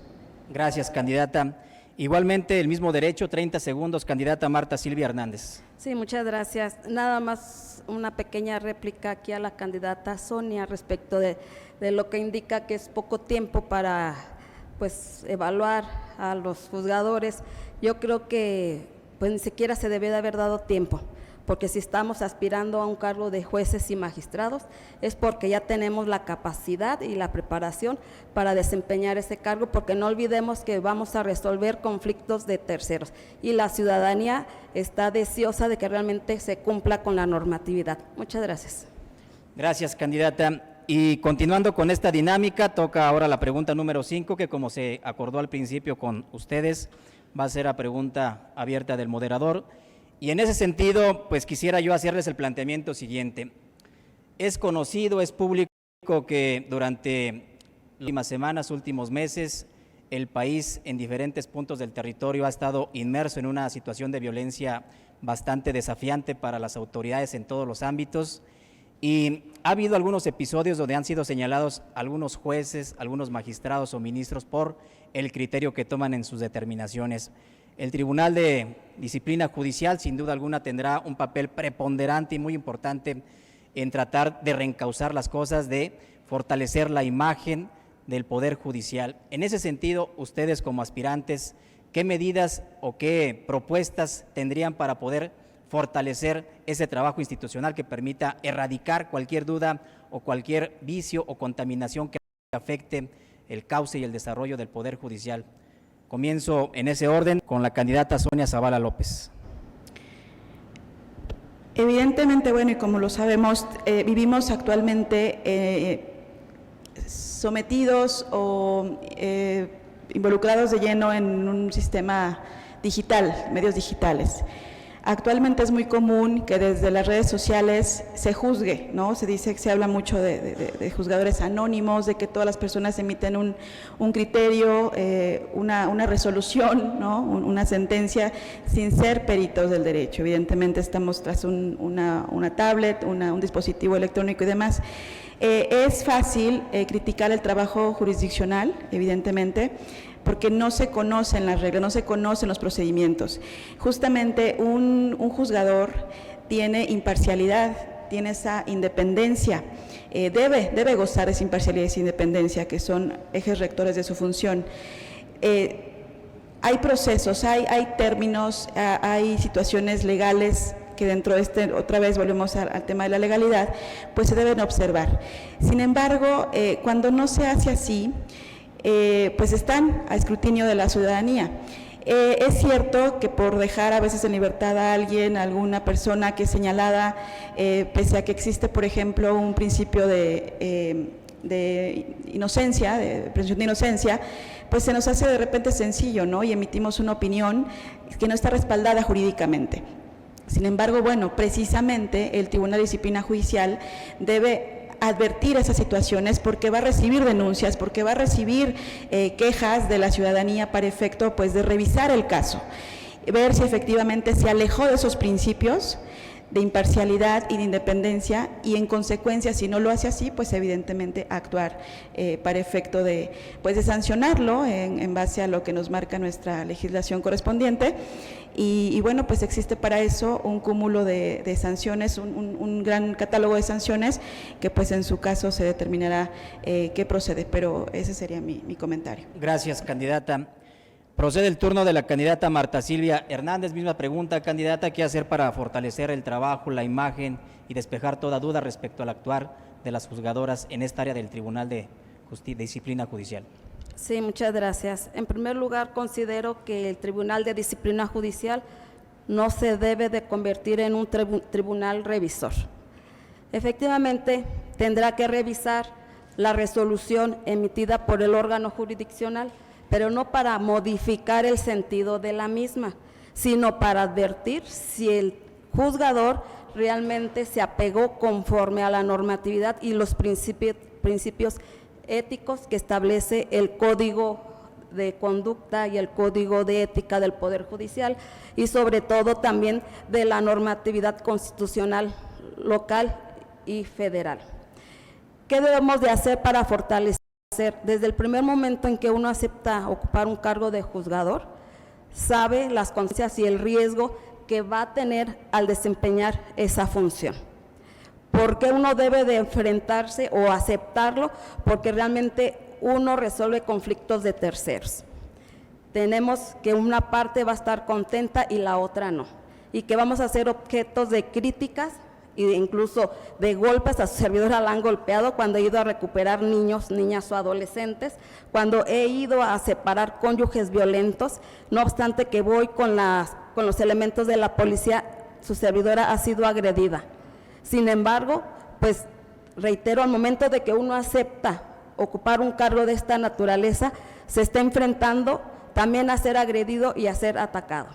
Gracias, candidata. Igualmente, el mismo derecho, 30 segundos, candidata Marta Silvia Hernández. Sí, muchas gracias. Nada más una pequeña réplica aquí a la candidata Sonia respecto de lo que indica que es poco tiempo para pues evaluar a los juzgadores. Yo creo que pues ni siquiera se debe de haber dado tiempo, porque si estamos aspirando a un cargo de jueces y magistrados es porque ya tenemos la capacidad y la preparación para desempeñar ese cargo, porque no olvidemos que vamos a resolver conflictos de terceros y la ciudadanía está deseosa de que realmente se cumpla con la normatividad. Muchas gracias. Gracias, candidata. Y continuando con esta dinámica, toca ahora la pregunta número 5, que como se acordó al principio con ustedes, va a ser a pregunta abierta del moderador. Y en ese sentido, pues quisiera yo hacerles el planteamiento siguiente. Es conocido, es público que durante las últimas semanas, últimos meses, el país en diferentes puntos del territorio ha estado inmerso en una situación de violencia bastante desafiante para las autoridades en todos los ámbitos, y ha habido algunos episodios donde han sido señalados algunos jueces, algunos magistrados o ministros por el criterio que toman en sus determinaciones. El Tribunal de Disciplina Judicial sin duda alguna tendrá un papel preponderante y muy importante en tratar de reencauzar las cosas, de fortalecer la imagen del Poder Judicial. En ese sentido, ustedes como aspirantes, ¿qué medidas o qué propuestas tendrían para poder fortalecer ese trabajo institucional que permita erradicar cualquier duda o cualquier vicio o contaminación que afecte el cauce y el desarrollo del Poder Judicial? Comienzo en ese orden con la candidata Sonia Zavala López. Evidentemente, bueno, y como lo sabemos, vivimos actualmente sometidos o involucrados de lleno en un sistema digital, medios digitales. Actualmente es muy común que desde las redes sociales se juzgue, ¿no? Se dice que se habla mucho de juzgadores anónimos, de que todas las personas emiten un criterio, una resolución, ¿no? Una sentencia sin ser peritos del derecho. Evidentemente estamos tras una tablet, un dispositivo electrónico y demás. Es fácil criticar el trabajo jurisdiccional, evidentemente, porque no se conocen las reglas, no se conocen los procedimientos. Justamente un juzgador tiene imparcialidad, tiene esa independencia, debe gozar de esa imparcialidad y esa independencia, que son ejes rectores de su función. Hay procesos, hay términos, hay situaciones legales que dentro de otra vez volvemos al tema de la legalidad, pues se deben observar. Sin embargo, cuando no se hace así, pues están a escrutinio de la ciudadanía. Es cierto que por dejar a veces en libertad a alguien, a alguna persona que es señalada, pese a que existe, por ejemplo, un principio de inocencia, de presunción de inocencia, pues se nos hace de repente sencillo, ¿no? Y emitimos una opinión que no está respaldada jurídicamente. Sin embargo, bueno, precisamente el Tribunal de Disciplina Judicial debe advertir esas situaciones porque va a recibir denuncias, porque va a recibir quejas de la ciudadanía para efecto, pues, de revisar el caso, ver si efectivamente se alejó de esos principios de imparcialidad y de independencia, y en consecuencia, si no lo hace así, pues evidentemente actuar para efecto de sancionarlo en base a lo que nos marca nuestra legislación correspondiente. Y bueno, pues existe para eso un cúmulo de sanciones, un gran catálogo de sanciones que pues en su caso se determinará qué procede, pero ese sería mi comentario. Gracias, candidata. Procede el turno de la candidata Marta Silvia Hernández. Misma pregunta, candidata, ¿qué hacer para fortalecer el trabajo, la imagen y despejar toda duda respecto al actuar de las juzgadoras en esta área del Tribunal de Disciplina Judicial? Sí, muchas gracias. En primer lugar, considero que el Tribunal de Disciplina Judicial no se debe de convertir en un tribunal revisor. Efectivamente, tendrá que revisar la resolución emitida por el órgano jurisdiccional, pero no para modificar el sentido de la misma, sino para advertir si el juzgador realmente se apegó conforme a la normatividad y los principios éticos que establece el Código de Conducta y el Código de Ética del Poder Judicial, y sobre todo también de la normatividad constitucional local y federal. ¿Qué debemos de hacer para fortalecer? Desde el primer momento en que uno acepta ocupar un cargo de juzgador, sabe las consecuencias y el riesgo que va a tener al desempeñar esa función. ¿Por qué uno debe de enfrentarse o aceptarlo? Porque realmente uno resuelve conflictos de terceros. Tenemos que una parte va a estar contenta y la otra no, y que vamos a ser objetos de críticas e incluso de golpes. A su servidora la han golpeado cuando he ido a recuperar niños, niñas o adolescentes, cuando he ido a separar cónyuges violentos. No obstante que voy con los elementos de la policía, su servidora ha sido agredida. Sin embargo, pues reitero, al momento de que uno acepta ocupar un cargo de esta naturaleza, se está enfrentando también a ser agredido y a ser atacado.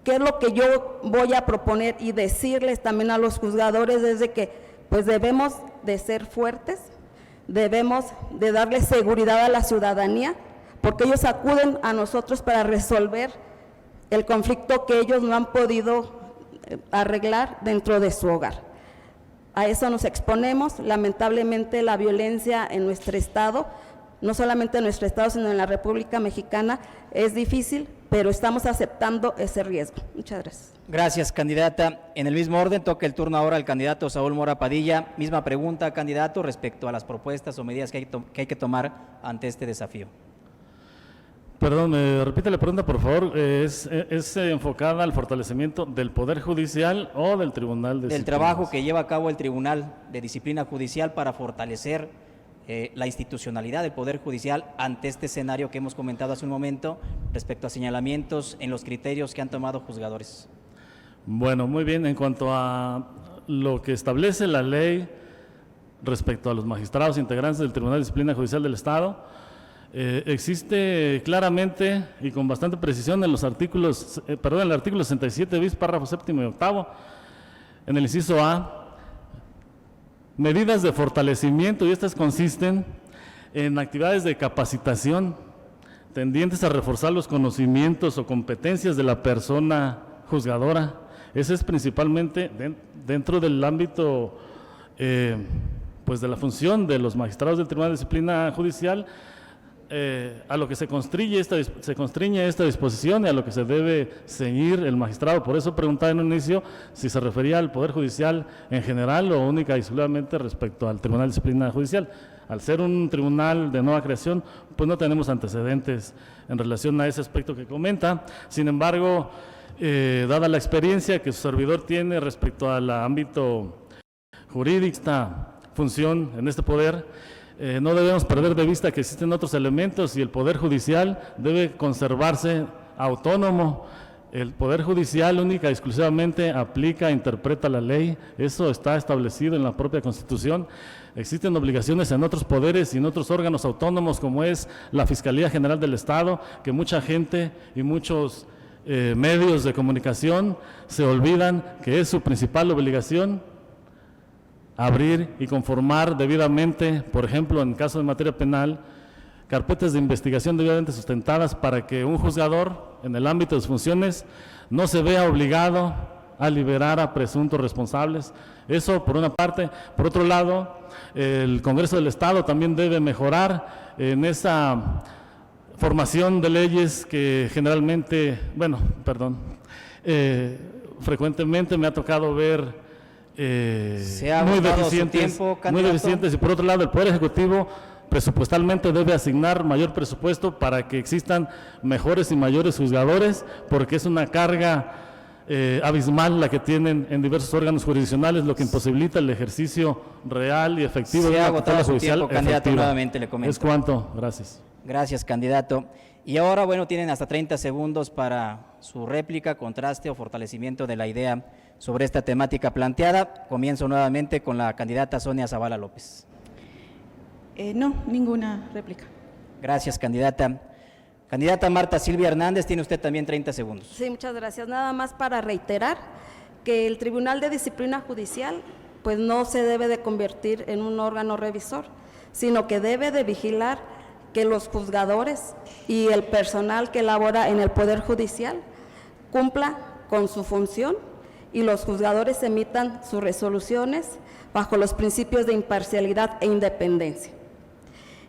¿Qué es lo que yo voy a proponer y decirles también a los juzgadores? Es de que pues debemos de ser fuertes, debemos de darle seguridad a la ciudadanía porque ellos acuden a nosotros para resolver el conflicto que ellos no han podido arreglar dentro de su hogar. A eso nos exponemos. Lamentablemente la violencia en nuestro estado, no solamente en nuestro estado, sino en la República Mexicana, es difícil, pero estamos aceptando ese riesgo. Muchas gracias. Gracias, candidata. En el mismo orden, toca el turno ahora al candidato Saúl Mora Padilla. Misma pregunta, candidato, respecto a las propuestas o medidas que hay que tomar ante este desafío. Perdón, me repite la pregunta, por favor. ¿Es enfocada al fortalecimiento del Poder Judicial o del Tribunal de Del Disciplina? trabajo que lleva a cabo el Tribunal de Disciplina Judicial para fortalecer la institucionalidad del Poder Judicial ante este escenario que hemos comentado hace un momento respecto a señalamientos en los criterios que han tomado juzgadores. Bueno, muy bien. En cuanto a lo que establece la ley respecto a los magistrados integrantes del Tribunal de Disciplina Judicial del Estado, existe claramente y con bastante precisión en los artículos, en el artículo 67 bis, párrafo séptimo y octavo, en el inciso A, medidas de fortalecimiento, y estas consisten en actividades de capacitación tendientes a reforzar los conocimientos o competencias de la persona juzgadora. Ese es principalmente dentro del ámbito pues de la función de los magistrados del Tribunal de Disciplina Judicial, a lo que se constriñe esta disposición y a lo que se debe ceñir el magistrado. Por eso preguntaba en un inicio si se refería al Poder Judicial en general o única y exclusivamente respecto al Tribunal de Disciplina Judicial. Al ser un tribunal de nueva creación, pues no tenemos antecedentes en relación a ese aspecto que comenta. Sin embargo, dada la experiencia que su servidor tiene respecto al ámbito jurídico, esta función en este poder, no debemos perder de vista que existen otros elementos y el Poder Judicial debe conservarse autónomo. El Poder Judicial única y exclusivamente aplica, interpreta la ley, eso está establecido en la propia Constitución. Existen obligaciones en otros poderes y en otros órganos autónomos, como es la Fiscalía General del Estado, que mucha gente y muchos medios de comunicación se olvidan que es su principal obligación abrir y conformar debidamente, por ejemplo, en caso de materia penal, carpetas de investigación debidamente sustentadas para que un juzgador, en el ámbito de sus funciones, no se vea obligado a liberar a presuntos responsables. Eso por una parte. Por otro lado, el Congreso del Estado también debe mejorar en esa formación de leyes que generalmente, frecuentemente me ha tocado ver muy deficientes, y por otro lado el Poder Ejecutivo presupuestalmente debe asignar mayor presupuesto para que existan mejores y mayores juzgadores, porque es una carga abismal la que tienen en diversos órganos jurisdiccionales, lo que imposibilita el ejercicio real y efectivo de una tutela judicial candidato, efectiva. nuevamente le comento. Es cuanto, gracias. Gracias, candidato. Y ahora, bueno, tienen hasta 30 segundos para su réplica, contraste o fortalecimiento de la idea sobre esta temática planteada. Comienzo nuevamente con la candidata Sonia Zavala López. No, ninguna réplica. Gracias, candidata. Candidata Marta Silvia Hernández, tiene usted también 30 segundos. Sí, muchas gracias. Nada más para reiterar que el Tribunal de Disciplina Judicial pues no se debe de convertir en un órgano revisor, sino que debe de vigilar que los juzgadores y el personal que labora en el Poder Judicial cumpla con su función y los juzgadores emitan sus resoluciones bajo los principios de imparcialidad e independencia.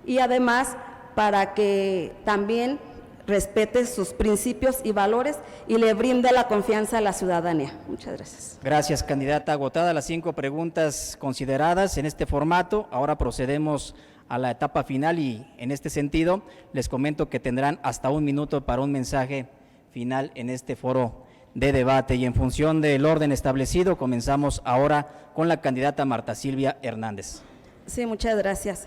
Y además, para que también respete sus principios y valores y le brinde la confianza a la ciudadanía. Muchas gracias. Gracias, candidata. Agotadas las 5 preguntas consideradas en este formato, ahora procedemos a la etapa final y en este sentido les comento que tendrán hasta 1 minuto para un mensaje final en este foro de debate, y en función del orden establecido comenzamos ahora con la candidata Marta Silvia Hernández. Sí, muchas gracias.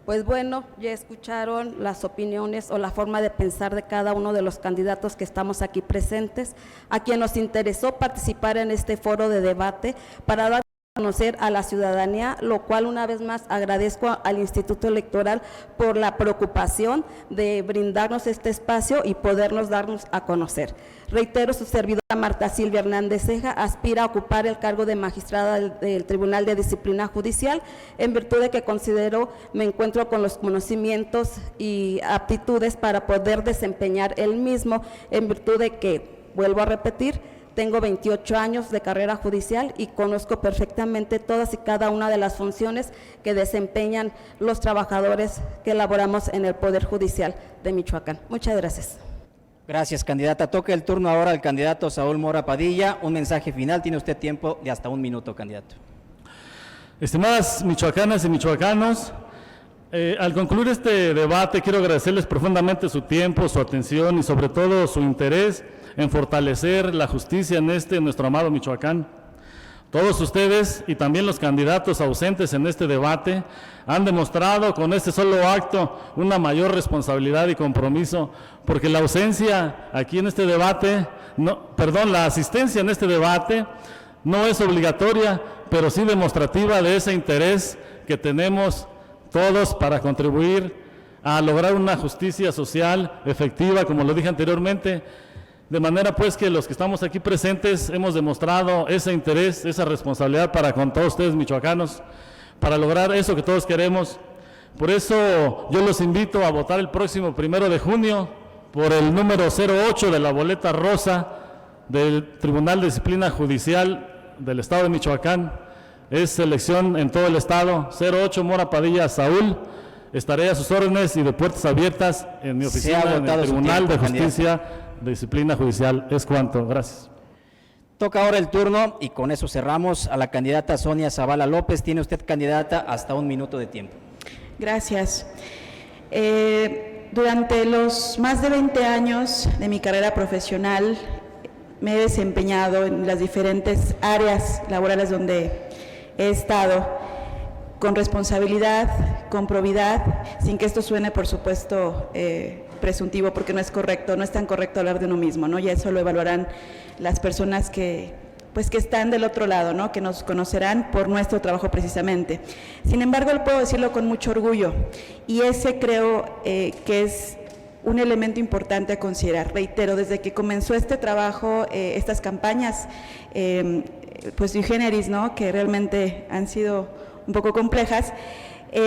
Pues bueno, ya escucharon las opiniones o la forma de pensar de cada uno de los candidatos que estamos aquí presentes, a quien nos interesó participar en este foro de debate para dar conocer a la ciudadanía, lo cual una vez más agradezco al Instituto Electoral por la preocupación de brindarnos este espacio y podernos darnos a conocer. Reitero, su servidora Marta Silvia Hernández Ceja aspira a ocupar el cargo de magistrada del Tribunal de Disciplina Judicial, en virtud de que considero me encuentro con los conocimientos y aptitudes para poder desempeñar el mismo, en virtud de que, vuelvo a repetir, tengo 28 años de carrera judicial y conozco perfectamente todas y cada una de las funciones que desempeñan los trabajadores que elaboramos en el Poder Judicial de Michoacán. Muchas gracias. Gracias, candidata. Toca el turno ahora al candidato Saúl Mora Padilla. Un mensaje final. Tiene usted tiempo de hasta 1 minuto, candidato. Estimadas michoacanas y michoacanos, al concluir este debate quiero agradecerles profundamente su tiempo, su atención y sobre todo su interés en fortalecer la justicia en nuestro amado Michoacán. Todos ustedes y también los candidatos ausentes en este debate han demostrado con este solo acto una mayor responsabilidad y compromiso, porque la ausencia aquí en este debate, la asistencia en este debate no es obligatoria, pero sí demostrativa de ese interés que tenemos todos para contribuir a lograr una justicia social efectiva, como lo dije anteriormente. De manera pues que los que estamos aquí presentes hemos demostrado ese interés, esa responsabilidad para con todos ustedes michoacanos, para lograr eso que todos queremos. Por eso yo los invito a votar el próximo 1 de junio por el número 08 de la boleta rosa del Tribunal de Disciplina Judicial del Estado de Michoacán. Es elección en todo el Estado. 08 Mora Padilla Saúl. Estaré a sus órdenes y de puertas abiertas en mi oficina en el Tribunal de Justicia de Disciplina Judicial. Es cuanto. Gracias. Toca ahora el turno y con eso cerramos a la candidata Sonia Zavala López. Tiene usted, candidata, hasta 1 minuto de tiempo. Gracias. Durante los más de 20 años de mi carrera profesional me he desempeñado en las diferentes áreas laborales donde he estado con responsabilidad, con probidad, sin que esto suene, por supuesto, presuntivo, porque no es correcto, no es tan correcto hablar de uno mismo, ¿no? Y eso lo evaluarán las personas que están del otro lado, ¿no? Que nos conocerán por nuestro trabajo precisamente. Sin embargo, puedo decirlo con mucho orgullo, y ese creo que es un elemento importante a considerar. Reitero, desde que comenzó este trabajo, estas campañas, pues sui generis, ¿no? Que realmente han sido un poco complejas,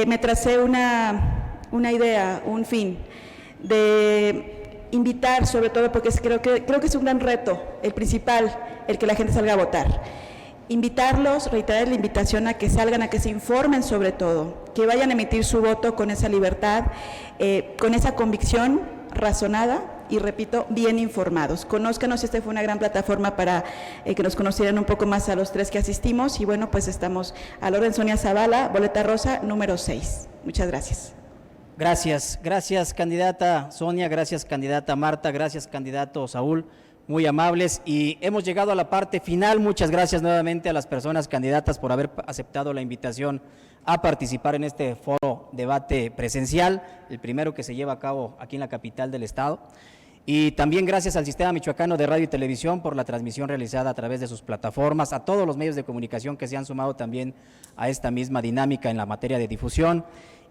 me tracé una idea, un fin, de invitar, sobre todo porque creo que es un gran reto, el principal, el que la gente salga a votar. Invitarlos, reiterar la invitación a que salgan, a que se informen sobre todo, que vayan a emitir su voto con esa libertad, con esa convicción razonada y, repito, bien informados. Conózcanos, esta fue una gran plataforma para que nos conocieran un poco más a los 3 que asistimos, y bueno, pues estamos a la orden. Sonia Zavala, boleta rosa, número 6. Muchas gracias. Gracias candidata Sonia, gracias candidata Marta, gracias candidato Saúl, muy amables, y hemos llegado a la parte final. Muchas gracias nuevamente a las personas candidatas por haber aceptado la invitación a participar en este foro debate presencial, el primero que se lleva a cabo aquí en la capital del estado. Y también gracias al Sistema Michoacano de Radio y Televisión por la transmisión realizada a través de sus plataformas, a todos los medios de comunicación que se han sumado también a esta misma dinámica en la materia de difusión.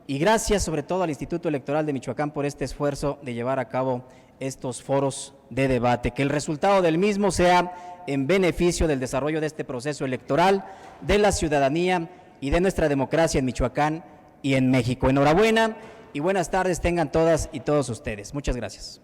Y gracias sobre todo al Instituto Electoral de Michoacán por este esfuerzo de llevar a cabo estos foros de debate. Que el resultado del mismo sea en beneficio del desarrollo de este proceso electoral, de la ciudadanía y de nuestra democracia en Michoacán y en México. Enhorabuena y buenas tardes tengan todas y todos ustedes. Muchas gracias.